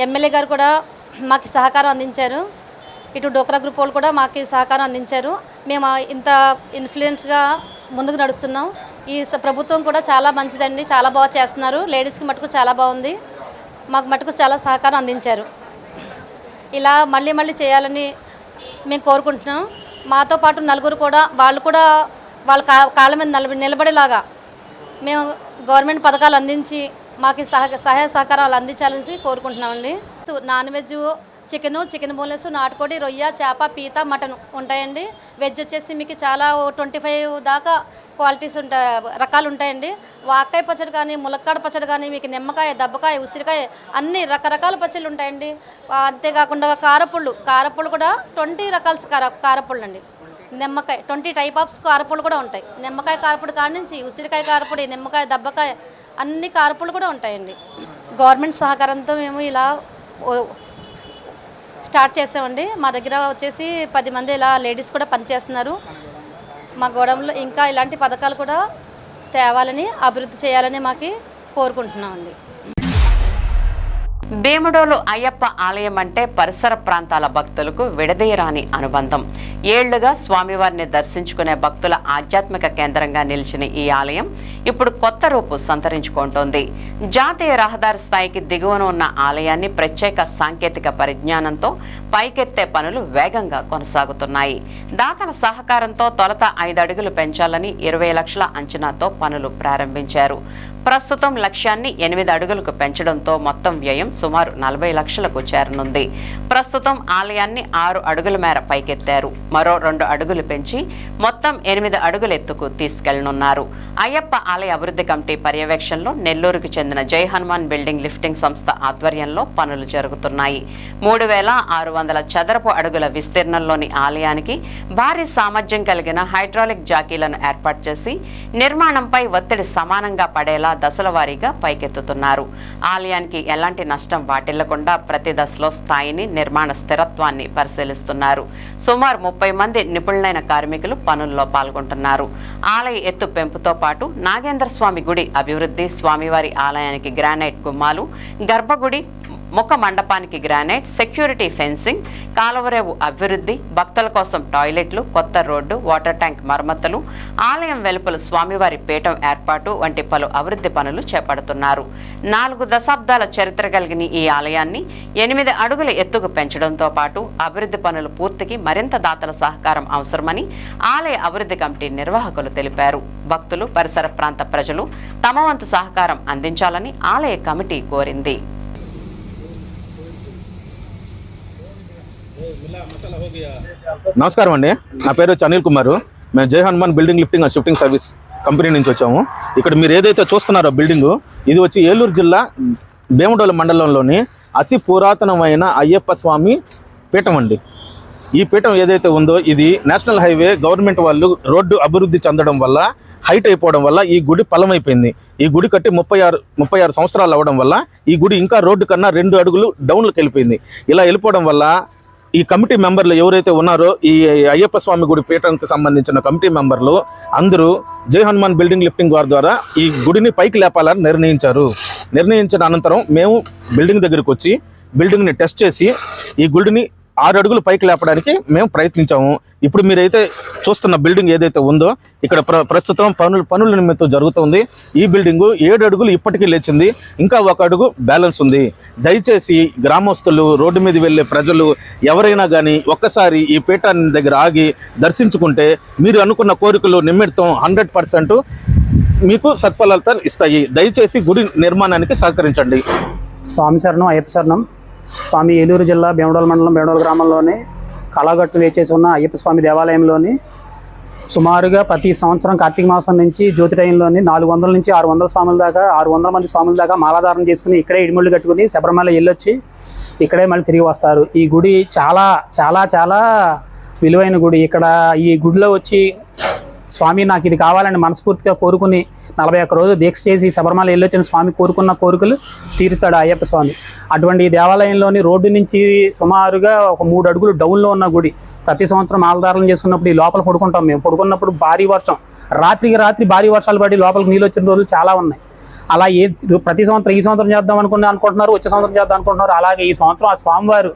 ఎమ్మెల్యే గారు కూడా మాకు సహకారం అందించారు. ఇటు డోక్రా గ్రూప్ వాళ్ళు కూడా మాకు సహకారం అందించారు. మేము ఇంత ఇన్ఫ్లుయెన్స్గా ముందుకు నడుస్తున్నాం. ఈ ప్రభుత్వం కూడా చాలా మంచిదండి, చాలా బాగా చేస్తున్నారు. లేడీస్కి మటుకు చాలా బాగుంది, మాకు మటుకు చాలా సహకారం అందించారు. ఇలా మళ్ళీ చేయాలని మేము కోరుకుంటున్నాం. మాతో పాటు నలుగురు కూడా వాళ్ళు వాళ్ళ కాళ్ళ మీద నిలబడేలాగా మేము గవర్నమెంట్ పథకాలు అందించి మాకు సహాయ సహకారాలు అందించాలని కోరుకుంటున్నామండి. నాన్ వెజ్ చికెన్ బోన్లెస్, నాటుకోడి, రొయ్య, చేప, పీత, మటన్ ఉంటాయండి. వెజ్ వచ్చేసి మీకు చాలా 25 దాకా క్వాలిటీస్ ఉంటాయి, రకాలు ఉంటాయండి. వాకాయ పచ్చడి కానీ, ములక్కాడ పచ్చడి కానీ, మీకు నిమ్మకాయ, దబ్బకాయ, ఉసిరికాయ అన్ని రకరకాల పచ్చళ్ళు ఉంటాయండి. అంతేకాకుండా కారపుళ్ళు కూడా 20 రకాల కారపుళ్ళు అండి. నిమ్మకాయ 20 టైప్ ఆఫ్ కారపుళ్ళు కూడా ఉంటాయి. నిమ్మకాయ కారపుడు కాడి నుంచి ఉసిరికాయ కారపుడి, నిమ్మకాయ, దబ్బకాయ అన్ని కారపుళ్ళు కూడా ఉంటాయండి. గవర్నమెంట్ సహకారంతో మేము ఇలా స్టార్ట్ చేసామండి. మా దగ్గర వచ్చేసి 10 మంది ఇలా లేడీస్ కూడా పనిచేస్తున్నారు. మా గోడంలో ఇంకా ఇలాంటి పథకాలు కూడా తేవాలని, అభివృద్ధి చేయాలని మాకు కోరుకుంటున్నామండి. భీముడోలు అయ్యప్ప ఆలయం అంటే పరిసర ప్రాంతాల భక్తులకు విడదీయరాని అనుబంధం. ఏళ్లుగా స్వామివారిని దర్శించుకునే భక్తుల ఆధ్యాత్మిక కేంద్రంగా నిలిచిన ఈ ఆలయం ఇప్పుడు కొత్త రూపు సంతరించుకుంటోంది. జాతీయ రహదారి స్థాయికి దిగువన ఉన్న ఆలయాన్ని ప్రత్యేక సాంకేతిక పరిజ్ఞానంతో పైకెత్తే పనులు వేగంగా కొనసాగుతున్నాయి. దాతల సహకారంతో తొలుత 5 అడుగులు పెంచాలని 20 లక్షల అంచనాతో పనులు ప్రారంభించారు. ప్రస్తుతం లక్ష్యాన్ని 8 అడుగులకు పెంచడంతో మొత్తం వ్యయం సుమారు 40 లక్షలకు చేరనుంది. ప్రస్తుతం ఆలయాన్ని 6 అడుగుల మేర పైకెత్తారు. మరో 2 అడుగులు పెంచి మొత్తం 8 అడుగుల ఎత్తుకు తీసుకెళ్లనున్నారు. అయ్యప్ప ఆలయ అభివృద్ధి కమిటీ పర్యవేక్షణలో నెల్లూరుకు చెందిన జై హనుమాన్ బిల్డింగ్ లిఫ్టింగ్ సంస్థ ఆధ్వర్యంలో పనులు జరుగుతున్నాయి. 3600 చదరపు అడుగుల విస్తీర్ణంలోని ఆలయానికి భారీ సామర్థ్యం కలిగిన హైడ్రాలిక్ జాకీలను ఏర్పాటు చేసి నిర్మాణంపై ఒత్తిడి సమానంగా పడేలా దశల వారీగా పైకెత్తుతున్నారు. ఆలయానికి ఎలాంటి నష్టం వాటిల్లకుండా ప్రతి దశలో స్థాయిని, నిర్మాణ స్థిరత్వాన్ని పరిశీలిస్తున్నారు. సుమారు 30 మంది నిపుణులైన కార్మికులు పనుల్లో పాల్గొంటున్నారు. ఆలయ ఎత్తు పెంపుతో పాటు నాగేంద్ర స్వామి గుడి అభివృద్ధి, స్వామివారి ఆలయానికి గ్రానైట్ గుమ్మాలు, గర్భగుడి ముఖ మండపానికి గ్రానైట్, సెక్యూరిటీ ఫెన్సింగ్, కాలువరేవు అభివృద్ధి, భక్తుల కోసం టాయిలెట్లు, కొత్త రోడ్డు, వాటర్ ట్యాంక్ మరమ్మతులు, ఆలయం వెలుపల స్వామివారి పీఠం ఏర్పాటు వంటి పలు అభివృద్ధి పనులు చేపడుతున్నారు. 4 దశాబ్దాల చరిత్ర కలిగిన ఈ ఆలయాన్ని 8 అడుగుల ఎత్తుకు పెంచడంతో పాటు అభివృద్ధి పనులు పూర్తికి మరింత దాతల సహకారం అవసరమని ఆలయ అభివృద్ధి కమిటీ నిర్వాహకులు తెలిపారు. భక్తులు, పరిసర ప్రాంత ప్రజలు తమ వంతు సహకారం అందించాలని ఆలయ కమిటీ కోరింది. నమస్కారం అండి, నా పేరు వచ్చి అనిల్ కుమార్. మేము జై Hanuman building lifting and shifting service company నుంచి వచ్చాము. ఇక్కడ మీరు ఏదైతే చూస్తున్నారో బిల్డింగు, ఇది వచ్చి ఏలూరు జిల్లా భీముడోలు మండలంలోని అతి పురాతనమైన అయ్యప్ప స్వామి పీఠం అండి. ఈ పీఠం ఏదైతే ఉందో ఇది నేషనల్ హైవే గవర్నమెంట్ వాళ్ళు రోడ్డు అభివృద్ధి చెందడం వల్ల, హైట్ అయిపోవడం వల్ల ఈ గుడి పలమైపోయింది. ఈ గుడి కట్టి 36 సంవత్సరాలు అవ్వడం వల్ల ఈ గుడి ఇంకా రోడ్డు కన్నా 2 అడుగులు డౌన్లోకి వెళ్ళిపోయింది. ఇలా వెళ్ళిపోవడం వల్ల ఈ కమిటీ మెంబర్లు ఎవరైతే ఉన్నారో, ఈ అయ్యప్ప స్వామి గుడి పీఠంకి సంబంధించిన కమిటీ మెంబర్లు అందరూ జై హనుమాన్ బిల్డింగ్ లిఫ్టింగ్ వారి ద్వారా ఈ గుడిని పైకి లేపాలని నిర్ణయించిన అనంతరం మేము బిల్డింగ్ దగ్గరికి వచ్చి బిల్డింగ్ని టెస్ట్ చేసి ఈ గుడిని 6 అడుగులు పైకి లేపడానికి మేము ప్రయత్నించాము. ఇప్పుడు మీరైతే చూస్తున్న బిల్డింగ్ ఏదైతే ఉందో ఇక్కడ ప్రస్తుతం పనుల నిమిత్తం జరుగుతుంది. ఈ బిల్డింగు 7 అడుగులు ఇప్పటికీ లేచింది, ఇంకా 1 అడుగు బ్యాలెన్స్ ఉంది. దయచేసి గ్రామస్తులు, రోడ్డు మీద వెళ్ళే ప్రజలు ఎవరైనా కానీ ఒక్కసారి ఈ పీఠాన్ని దగ్గర ఆగి దర్శించుకుంటే మీరు అనుకున్న కోరికలు నిమిత్తం 100% మీకు సత్ఫలితాలు ఇస్తాయి. దయచేసి గుడి నిర్మాణానికి సహకరించండి. స్వామి శరణం, అయ్యప్ప శరణం. స్వామి ఏలూరు జిల్లా భీమడోలు మండలం భీమడోలు గ్రామంలోని కళాగట్టు వేచేసి ఉన్న అయ్యప్ప స్వామి దేవాలయంలోని సుమారుగా ప్రతి సంవత్సరం కార్తీక మాసం నుంచి జ్యోతి టైంలోని 400 నుంచి 600 స్వాముల దాకా 600 మంది స్వాముల దాకా మాలాధారణ చేసుకుని ఇక్కడే ఇడిముళ్ళు కట్టుకుని శబరిమల వెళ్ళొచ్చి ఇక్కడే మళ్ళీ తిరిగి వస్తారు. ఈ గుడి చాలా చాలా చాలా విలువైన గుడి. ఇక్కడ ఈ గుడిలో వచ్చి స్వామి నాకు ఇది కావాలని మనస్ఫూర్తిగా కోరుకుని 41 రోజు దీక్ష చేసి శబరిమల వెళ్ళొచ్చిన స్వామి కోరుకున్న కోరికలు తీరుతాడు అయ్యప్ప స్వామి. అటువంటి ఈ దేవాలయంలోని రోడ్డు నుంచి సుమారుగా ఒక 3 అడుగులు డౌన్లో ఉన్న గుడి. ప్రతి సంవత్సరం ఆలధారణ చేసుకున్నప్పుడు ఈ లోపల పడుకుంటాం. మేము పడుకున్నప్పుడు భారీ వర్షం, రాత్రి భారీ వర్షాలు పడి లోపలికి నీళ్ళు వచ్చిన రోజులు చాలా ఉన్నాయి. అలా ప్రతి సంవత్సరం ఈ సంవత్సరం చేద్దాం అనుకుంటున్నారు, వచ్చే సంవత్సరం చేద్దాం అనుకుంటున్నారు. అలాగే ఈ సంవత్సరం ఆ స్వామివారు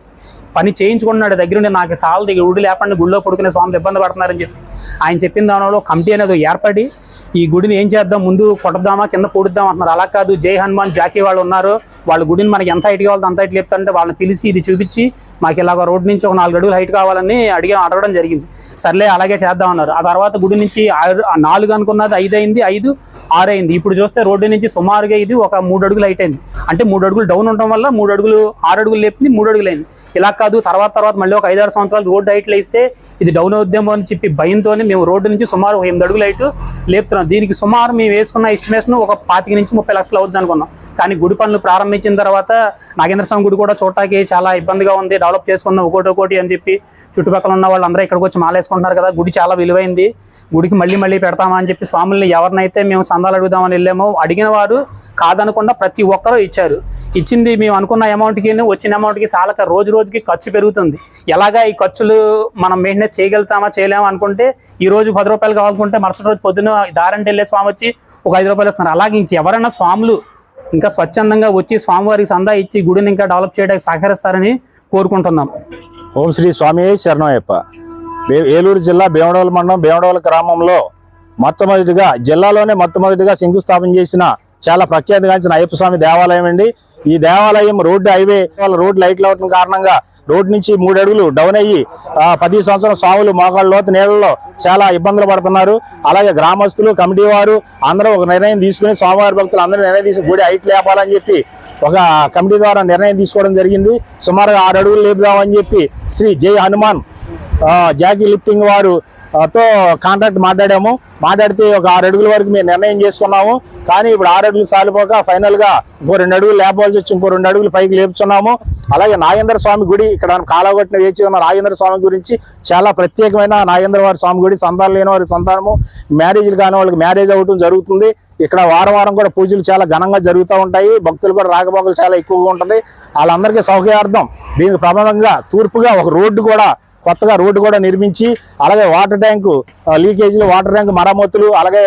పని చేయించుకున్నాడు దగ్గరుండి. నాకు చాలా గుడి లేకుండా గుడిలో పడుకునే స్వామిని ఇబ్బంది పడుతున్నారని చెప్పి ఆయన చెప్పిన దానిలో కమిటీ అనేది ఏర్పడి ఈ గుడిని ఏం చేద్దాం, ముందు కొట్టద్దామా కింద పొడుద్దాం అంటున్నారు. అలా కాదు, జై హనుమాన్ జాకీ వాళ్ళు ఉన్నారు, వాళ్ళ గుడిని మనకి ఎంత హైట్ కావాలో అంత హైట్ లేపుతారంటే వాళ్ళని పిలిచి ఇది చూపించి మాకు ఇలాగ రోడ్ నుంచి ఒక 4 అడుగులు హైట్ కావాలని అడగడం జరిగింది. సర్లే అలాగే చేద్దాం అన్నారు. ఆ తర్వాత గుడి నుంచి 4 అనుకున్నది 5 అయింది, 5, 6 అయింది. ఇప్పుడు చూస్తే రోడ్డు నుంచి సుమారుగా ఇది ఒక 3 అడుగులు హైట్ అయింది. అంటే 3 అడుగులు డౌన్ ఉండడం వల్ల 3 అడుగులు 6 అడుగులు లేపింది, 3 అడుగులు అయింది. ఇలా కాదు, తర్వాత మళ్ళీ ఒక 5-6 సంవత్సరాలు రోడ్డు హైట్లు వేస్తే ఇది డౌన్ అవుద్దేమో అని చెప్పి భయంతోనే మేము రోడ్డు నుంచి సుమారు 8 అడుగులు హైట్ లేపుతున్నాం. దీనికి సుమారు మేము వేసుకున్న ఎస్టిమేషన్ ఒక 25 నుంచి 30 లక్షలు అవుతుంది అనుకున్నాం. కానీ గుడి పనులు ప్రారంభించిన తర్వాత నాగేంద్ర స్వామి గుడి కూడా చూడటానికి చాలా ఇబ్బందిగా ఉంది, డెవలప్ చేసుకున్నాం ఒకటి అని చెప్పి చుట్టుపక్కల ఉన్న వాళ్ళందరూ ఇక్కడికి వచ్చి మాలేసుకుంటున్నారు కదా. గుడి చాలా విలువైంది, గుడికి మళ్ళీ పెడతామా అని చెప్పి స్వాముల్ని ఎవరినైతే మేము చందాలు అడుగుదామని వెళ్ళామో అడిగిన వారు కాదనకుండా ప్రతి ఒక్కరూ ఇచ్చారు. ఇచ్చింది మేము అనుకున్న అమౌంట్కి వచ్చిన అమౌంట్కి చాలక రోజుకి ఖర్చు పెరుగుతుంది. ఎలాగా ఈ ఖర్చులు మనం మెయింటెనెన్స్ చేయగలుగుతామా చేయలేమా అనుకుంటే ఈ రోజు 10 రూపాయలు కావాలనుకుంటే మరుసటి రోజు పొద్దున్న దారంటే వెళ్ళే స్వామి వచ్చి ఒక 5 రూపాయలు ఇస్తున్నారు. అలాగే ఇంకెవరైనా స్వాములు ఇంకా స్వచ్ఛందంగా వచ్చి స్వామివారికి సందా ఇచ్చి గుడిని ఇంకా డెవలప్ చేయడానికి సహకరిస్తారని కోరుకుంటున్నాం. ఓం శ్రీ స్వామి శరణమయ్యప్ప. ఏలూరు జిల్లా భీమడోలు మండలం భీమడోలు గ్రామంలో జిల్లాలోనే మొట్టమొదటిగా శంకుస్థాపన చేసిన చాలా ప్రఖ్యాతిగాంచిన అయ్యప్ప స్వామి దేవాలయం అండి. ఈ దేవాలయం హైవే రోడ్ లైట్లు అవడం కారణంగా రోడ్ నుంచి 3 అడుగులు డౌన్ అయ్యి 10 సంవత్సరం స్వాములు మోకాళ్ళ లోతు నీళ్లలో చాలా ఇబ్బందులు పడుతున్నారు. అలాగే గ్రామస్తులు, కమిటీ వారు అందరూ ఒక నిర్ణయం తీసుకుని, స్వామివారి భక్తులు అందరూ నిర్ణయం తీసుకుని గుడి హైట్ లేపాలని చెప్పి ఒక కమిటీ ద్వారా నిర్ణయం తీసుకోవడం జరిగింది. సుమారుగా 6 అడుగులు లేపుదామని చెప్పి శ్రీ జై హనుమాన్ జాకీ లిఫ్టింగ్ వారు తో కాంట్రాక్ట్ మాట్లాడితే ఒక 6 అడుగుల వరకు మేము నిర్ణయం చేసుకున్నాము. కానీ ఇప్పుడు 6 అడుగులు సాలిపోక ఫైనల్ గా ఇంకో 2 అడుగులు లేపాల్సి వచ్చి ఇంకో 2 అడుగులు పైకి లేపుతున్నాము. అలాగే నాగేంద్ర స్వామి గుడి, ఇక్కడ కాలగొట్టిన వేచి ఉన్న నాగేంద్ర స్వామి గురించి చాలా ప్రత్యేకమైన నాగేంద్ర వారి స్వామి గుడి. సంతానం లేని వారి సంతానము, మ్యారేజ్లు కాని వాళ్ళకి మ్యారేజ్ అవ్వడం జరుగుతుంది. ఇక్కడ వారం కూడా పూజలు చాలా ఘనంగా జరుగుతూ ఉంటాయి. భక్తులు కూడా రాకపోకలు చాలా ఎక్కువగా ఉంటుంది. వాళ్ళందరికీ సౌకర్యార్థం దీనికి ప్రమాదంగా తూర్పుగా ఒక కొత్తగా రోడ్డు కూడా నిర్మించి, అలాగే వాటర్ ట్యాంకు లీకేజీలు, వాటర్ ట్యాంక్ మరమ్మతులు, అలాగే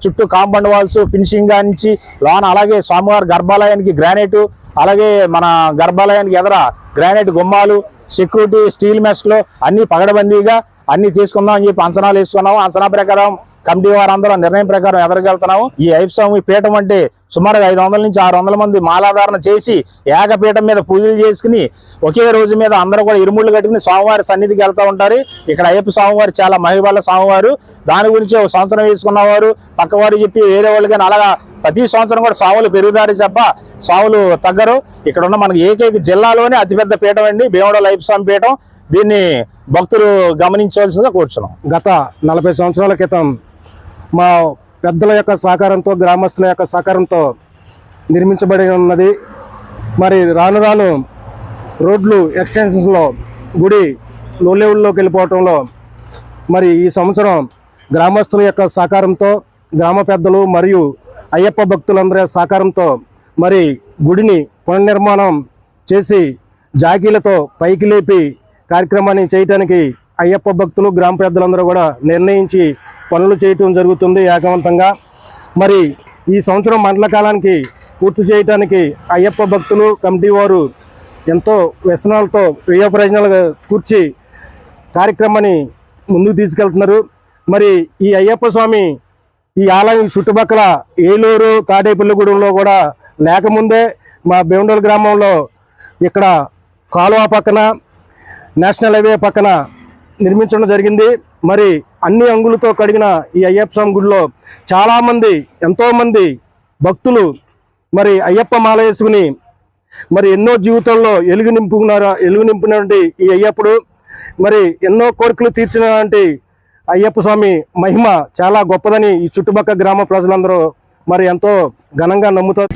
చుట్టూ కాంపౌండ్ వాల్స్ ఫినిషింగ్ నుంచి లోన, అలాగే స్వామివారి గర్భాలయానికి గ్రానైట్, అలాగే మన గర్భాలయానికి ఎదర గ్రానైట్ గుమ్మాలు, సెక్యూరిటీ, స్టీల్ మెస్లు అన్ని పగడబందీగా అన్ని తీసుకుందాం అని చెప్పి అంచనాలు వేసుకున్నాము. అంచనా ప్రకారం కమిటీ వారందరూ నిర్ణయం ప్రకారం ఎదరగలుగుతున్నాము. ఈ అయ్యప్ప స్వామి పీఠం అంటే సుమారుగా 500 నుంచి 600 మంది మాలాధారణ చేసి ఏకపీఠం మీద పూజలు చేసుకుని ఒకే రోజు మీద అందరూ కూడా ఇరుముళ్ళు కట్టుకుని స్వామివారి సన్నిధికి వెళ్తూ ఉంటారు. ఇక్కడ అయ్యప్ప స్వామివారు చాలా మహిళ స్వామివారు. దాని గురించి ఒక సంవత్సరం వేసుకున్నవారు పక్కవారు చెప్పి వేరే వాళ్ళు కానీ అలాగా ప్రతి సంవత్సరం కూడా స్వాములు పెరుగుతారు తప్ప స్వాములు తగ్గరు. ఇక్కడ ఉన్న మనకి ఏకైక జిల్లాలోనే అతిపెద్ద పీఠం అండి భీమడోలు అయ్యప్ప స్వామి పీఠం. దీన్ని భక్తులు గమనించవలసిందిగా కోరుచున్నాం. గత 40 సంవత్సరాల క్రితం మా పెద్దల యొక్క సహకారంతో, గ్రామస్తుల యొక్క సహకారంతో నిర్మించబడి ఉన్నది. మరి రాను రోడ్లు ఎక్స్టెన్షన్స్లో గుడి లో లెవెల్లోకి వెళ్ళిపోవటంలో మరి ఈ సంవత్సరం గ్రామస్తుల యొక్క సహకారంతో, గ్రామ పెద్దలు మరియు అయ్యప్ప భక్తులందరి సహకారంతో మరి గుడిని పునర్నిర్మాణం చేసి జాకీలతో పైకి లేపి కార్యక్రమాన్ని చేయటానికి అయ్యప్ప భక్తులు, గ్రామ పెద్దలందరూ కూడా నిర్ణయించి పనులు చేయటం జరుగుతుంది ఏకవంతంగా. మరి ఈ సంవత్సరం మండల కాలానికి పూర్తి చేయడానికి అయ్యప్ప భక్తులు, కమిటీ వారు ఎంతో వ్యసనాలతో వ్యయ ప్రయోజనాలు కూర్చి కార్యక్రమాన్ని ముందుకు తీసుకెళ్తున్నారు. మరి ఈ అయ్యప్ప స్వామి ఈ ఆలయం చుట్టుపక్కల ఏలూరు, తాడేపల్లిగూడెంలో కూడా లేకముందే మా భీమడోలు గ్రామంలో ఇక్కడ కాలువ పక్కన, నేషనల్ హైవే పక్కన నిర్మించడం జరిగింది. మరి అన్ని అంగులతో కడిగిన ఈ అయ్యప్ప స్వామి గుడిలో చాలామంది, ఎంతోమంది భక్తులు మరి అయ్యప్ప మాల వేసుకుని మరి ఎన్నో జీవితాల్లో వెలుగు నింపినటువంటి ఈ అయ్యప్పుడు మరి ఎన్నో కోరికలు తీర్చినటువంటి అయ్యప్ప స్వామి మహిమ చాలా గొప్పదని ఈ చుట్టుపక్కల గ్రామ ప్రజలందరూ మరి ఎంతో ఘనంగా నమ్ముతారు.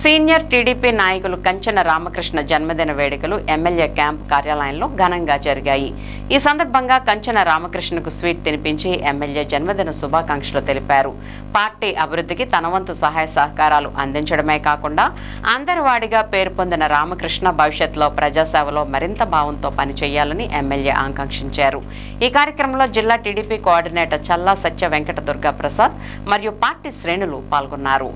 సీనియర్ టీడీపీ నాయకులు కంచన రామకృష్ణ జన్మదిన వేడుకలు ఎమ్మెల్యే క్యాంప్ కార్యాలయంలో ఘనంగా జరిగాయి. ఈ సందర్భంగా కంచన రామకృష్ణకు స్వీట్ తినిపించి ఎమ్మెల్యే జన్మదిన శుభాకాంక్షలు తెలిపారు. పార్టీ అభివృద్ధికి తన వంతు సహాయ సహకారాలు అందించడమే కాకుండా అందరివాడిగా పేరు పొందిన రామకృష్ణ భవిష్యత్తులో ప్రజాసేవలో మరింత భావంతో పనిచేయాలని ఎమ్మెల్యే ఆకాంక్షించారు. ఈ కార్యక్రమంలో జిల్లా టీడీపీ కోఆర్డినేటర్ చల్లా సత్య వెంకట దుర్గా ప్రసాద్ మరియు పార్టీ శ్రేణులు పాల్గొన్నారు.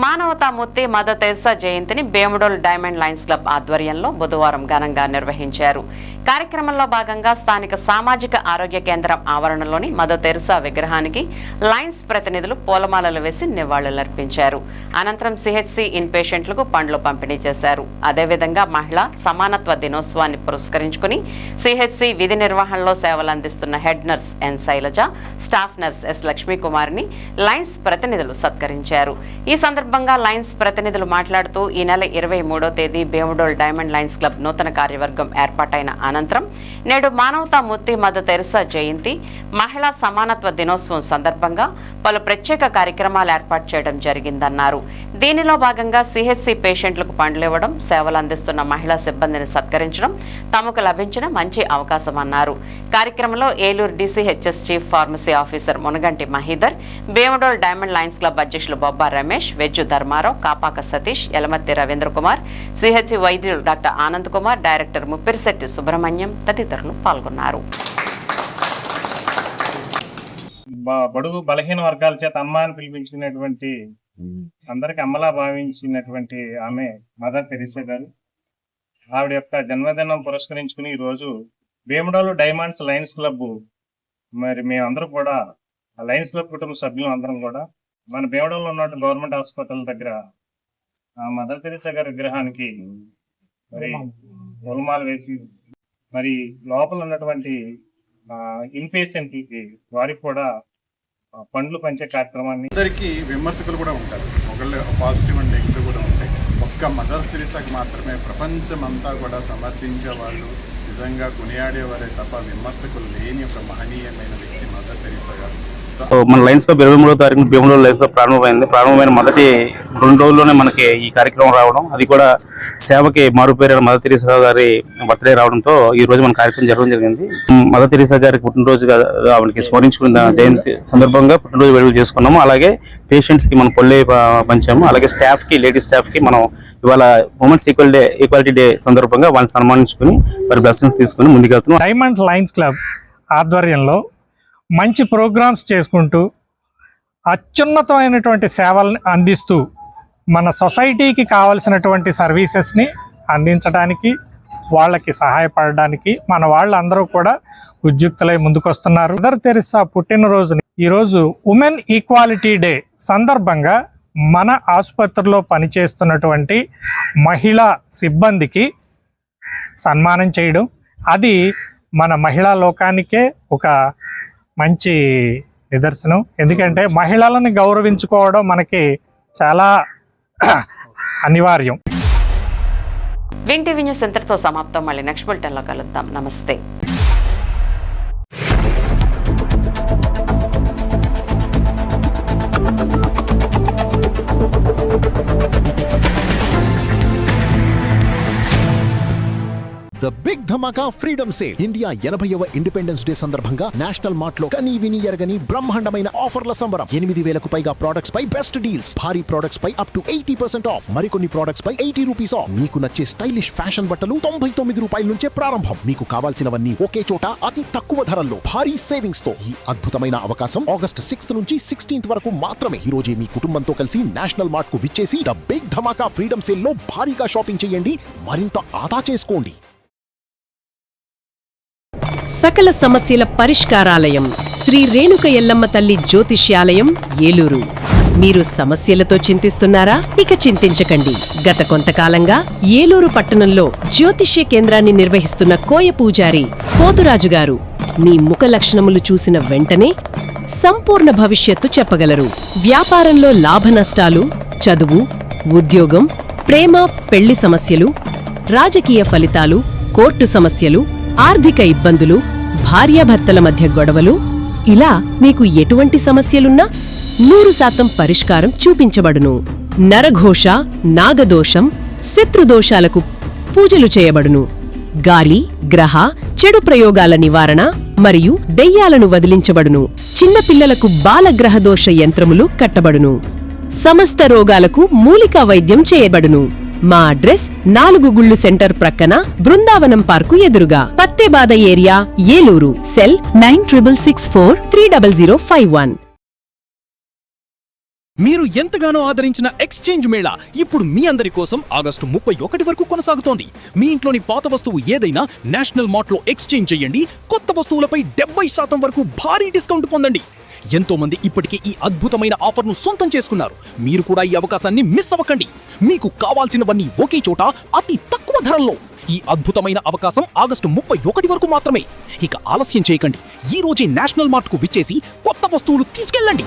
మానవతామూర్తి మదర్ తెరెసా జయంతిని భీమడోల్ డైమండ్ లయన్స్ క్లబ్ ఆధ్వర్యంలో బుధవారం ఘనంగా నిర్వహించారు. కార్యక్రమంలో భాగంగా స్థానిక సామాజిక ఆరోగ్య కేంద్రం ఆవరణలోని మదర్ తెరెసా విగ్రహానికి లయన్స్ ప్రతినిధులు పూలమాలలు వేసి నివాళులర్పించారు. అనంతరం సిహెచ్సి ఇన్ పేషెంట్లకు పండ్లు పంపిణీ చేశారు. అదేవిధంగా మహిళా సమానత్వ దినోత్సవాన్ని పురస్కరించుకుని సిహెచ్సి విధి నిర్వహణలో సేవలందిస్తున్న head nurse N Shailaja, staff nurse S లక్ష్మీకుమారిని లయన్స్ ప్రతినిధులు సత్కరించారు. ఈ సందర్భంగా లయన్స్ ప్రతినిధులు మాట్లాడుతూ ఈ నెల 23వ తేదీ భీమడోల్ డైమండ్ లయన్స్ క్లబ్ నూతన కార్యవర్గం ఏర్పాటైన అనంతరం నేడు మానవతామూర్తి మదర్ తెరెసా జయంతి, మహిళా సమానత్వ దినోత్సవం సందర్భంగా పలు ప్రత్యేక కార్యక్రమాలు ఏర్పాటు చేయడం జరిగిందన్నారు. దీనిలో భాగంగా సిహెచ్సి పేషెంట్లకు పండ్లివ్వడం, సేవలు అందిస్తున్న మహిళా సిబ్బందిని సత్కరించడం తమకు లభించిన మంచి అవకాశమన్నారు. కార్యక్రమంలో Eluru DCHS chief pharmacy officer Munaganti Mahidhar, Bhimadole Diamond Lions Club అధ్యక్షులు బొబ్బా రమేష్, వెజ్జు ధర్మారావు, కాపాక సతీష్, యలమత్తి రవీంద్ర కుమార్, సిహెచ్సి వైద్యులు డాక్టర్ ఆనంద్ కుమార్, డైరెక్టర్ ముప్పిరిశెట్టి సుబ్రహ్మణ్యం తదితరులు పాల్గొన్నారు. బడుగు బలహీన వర్గాల చేత అమ్మ అని పిలిపించినటువంటి, అందరికి అమ్మలా భావించినటువంటి ఆమె మదర్ తెరెసా గారు. ఆవిడ యొక్క జన్మదినం పురస్కరించుకుని ఈరోజు భీమడోల్ డైమండ్స్ లయన్స్ క్లబ్, మరి మేమందరం కూడా ఆ లయన్స్ క్లబ్ కుటుంబ సభ్యులు అందరం కూడా మన భీమడోల్లో ఉన్న గవర్నమెంట్ హాస్పిటల్ దగ్గర మదర్ తెరెసా గారి విగ్రహానికి మరి పూలమాల వేసి, మరి లోపల ఉన్నటువంటి ఇన్పేషెంట్కి వారికి కూడా పండ్లు పంచే కార్యక్రమాన్ని. అందరికీ విమర్శకులు కూడా ఉంటారు, ఒకళ్ళు పాజిటివ్ అండ్ నెగిటివ్ కూడా ఉంటాయి. ఒక్క మదర్ తెరెసాకి మాత్రమే ప్రపంచం అంతా కూడా సమర్థించే వాళ్ళు, నిజంగా కొనియాడేవారే తప్ప విమర్శకులు లేని ఒక మహనీయమైన వ్యక్తి మదర్ తెరెసా గారు. మన లయన్స్ క్లబ్ 23వ తారీఖున భీమడోల్ లయన్స్ క్లబ్ ప్రారంభమైన మొదటి 2 రోజుల్లోనే మనకి ఈ కార్యక్రమం రావడం, అది కూడా సేవకి మారుపేరైన మదర్ తెరెసా గారి బర్త్డే రావడంతో ఈ రోజు మన కార్యక్రమం జరగడం జరిగింది. మదర్ తెరెసా గారికి పుట్టినరోజుగా ఆవిడకి స్మరించుకున్న జయంతి సందర్భంగా పుట్టినరోజు వేడుకలు చేసుకున్నాము. అలాగే పేషెంట్స్ కి మనం పొల్లే పంచాము. అలాగే స్టాఫ్ కి, లేడీ స్టాఫ్ కి మనం ఇవాళ ఉమెన్స్ ఈక్వాలిటీ డే సందర్భంగా వాళ్ళని సన్మానించుకుని వారి బ్లెస్సింగ్స్ తీసుకుని ముందుకెళ్తున్నాం. డైమండ్ లయన్స్ క్లబ్ ఆధ్వర్యంలో మంచి ప్రోగ్రామ్స్ చేసుకుంటూ అత్యున్నతమైనటువంటి సేవలను అందిస్తూ మన సొసైటీకి కావలసినటువంటి సర్వీసెస్ని అందించడానికి, వాళ్ళకి సహాయపడడానికి మన వాళ్ళందరూ కూడా ఉద్యుక్తులై ముందుకొస్తున్నారు. మదర్ తెరెసా పుట్టినరోజుని ఈరోజు ఉమెన్ ఈక్వాలిటీ డే సందర్భంగా మన ఆసుపత్రిలో పనిచేస్తున్నటువంటి మహిళా సిబ్బందికి సన్మానం చేయడం, అది మన మహిళా లోకానికే ఒక మంచి నిదర్శనం. ఎందుకంటే మహిళలను గౌరవించుకోవడం మనకి చాలా అనివార్యం. విన్ టీవీ న్యూస్ ఇంతటితో సమాప్తం. మళ్ళీ నెక్స్ట్ బులెటిన్లో కలుద్దాం. నమస్తే. The big dhamaka freedom sale India 80వ ఇండిపెండెన్స్ డే సందర్భంగా నేషనల్ మార్ట్ లో కనీ విని ఎరగని బ్రహ్మాండమైన ఆఫర్ల సంబరం. 8,000కు పైగా ప్రొడక్ట్స్ పై బెస్ట్ డీల్స్, భారీ ప్రొడక్ట్స్ పై అప్ టు 80% ఆఫ్, మరికొన్ని ప్రొడక్ట్స్ పై 80 రూపీస్ ఆఫ్. మీకు నచ్చే స్టైలిష్ ఫ్యాషన్ బట్టలు 99 రూపాయల నుంచే ప్రారంభం. మీకు కావాల్సినవన్నీ ఒకే చోట అతి తక్కువ ధరల్లో భారీ సేవింగ్స్ తో. ఈ అద్భుతమైన అవకాశం ఆగస్ట్ 6th నుంచి 16th వరకు మాత్రమే. ఈ రోజే మీ కుటుంబంతో కలిసి నేషనల్ మార్ట్ కు విచ్చేసి the big dhamaka freedom sale లో భారీగా షాపింగ్ చేయండి, మరింత ఆదా చేసుకోండి. సకల సమస్యల పరిష్కారాలయం శ్రీ రేణుక ఎల్లమ్మ తల్లి జ్యోతిష్యాలయం ఏలూరు. మీరు సమస్యలతో చింతిస్తున్నారా? ఇక చింతించకండి. గత కొంతకాలంగా ఏలూరు పట్టణంలో జ్యోతిష్య కేంద్రాన్ని నిర్వహిస్తున్న కోయ పూజారి పోతురాజు గారు మీ ముఖ లక్షణములు చూసిన వెంటనే సంపూర్ణ భవిష్యత్తు చెప్పగలరు. వ్యాపారంలో లాభ నష్టాలు, చదువు, ఉద్యోగం, ప్రేమ పెళ్లి సమస్యలు, రాజకీయ ఫలితాలు, కోర్టు సమస్యలు, ఆర్థిక ఇబ్బందులు, భార్యాభర్తల మధ్య గొడవలు, ఇలా మీకు ఎటువంటి సమస్యలున్నా 100% పరిష్కారం చూపించబడును. నరఘోష, నాగదోషం, శత్రుదోషాలకు పూజలు చేయబడును. గాలి, గ్రహ, చెడు ప్రయోగాల నివారణ మరియు దెయ్యాలను వదిలించబడును. చిన్నపిల్లలకు బాలగ్రహదోష యంత్రములు కట్టబడును. సమస్త రోగాలకు మూలికా వైద్యం చేయబడును. మా అడ్రస్ 4 గుళ్ళు సెంటర్ ప్రక్కన బృందావనం పార్కు ఎదురుగా, పత్తేబాద ఏరియా, ఏలూరు. సెల్ 9664300051. మీరు ఎంతగానో ఆదరించిన ఎక్స్చేంజ్ మేళా ఇప్పుడు మీ అందరి కోసం ఆగస్టు 31 వరకు కొనసాగుతోంది. మీ ఇంట్లోని పాత వస్తువు ఏదైనా నేషనల్ మార్ట్లో ఎక్స్చేంజ్ చేయండి. కొత్త వస్తువులపై 70% వరకు భారీ డిస్కౌంట్ పొందండి. ఎంతో మంది ఇప్పటికే ఈ అద్భుతమైన ఆఫర్ను సొంతం చేసుకున్నారు. మీరు కూడా ఈ అవకాశాన్ని మిస్ అవ్వకండి. మీకు కావాల్సినవన్నీ ఒకే చోట అతి తక్కువ ధరల్లో. ఈ అద్భుతమైన అవకాశం ఆగస్టు 31 వరకు మాత్రమే. ఇక ఆలస్యం చేయకండి. ఈ రోజే నేషనల్ మార్ట్కు విచ్చేసి కొత్త వస్తువులు తీసుకెళ్ళండి.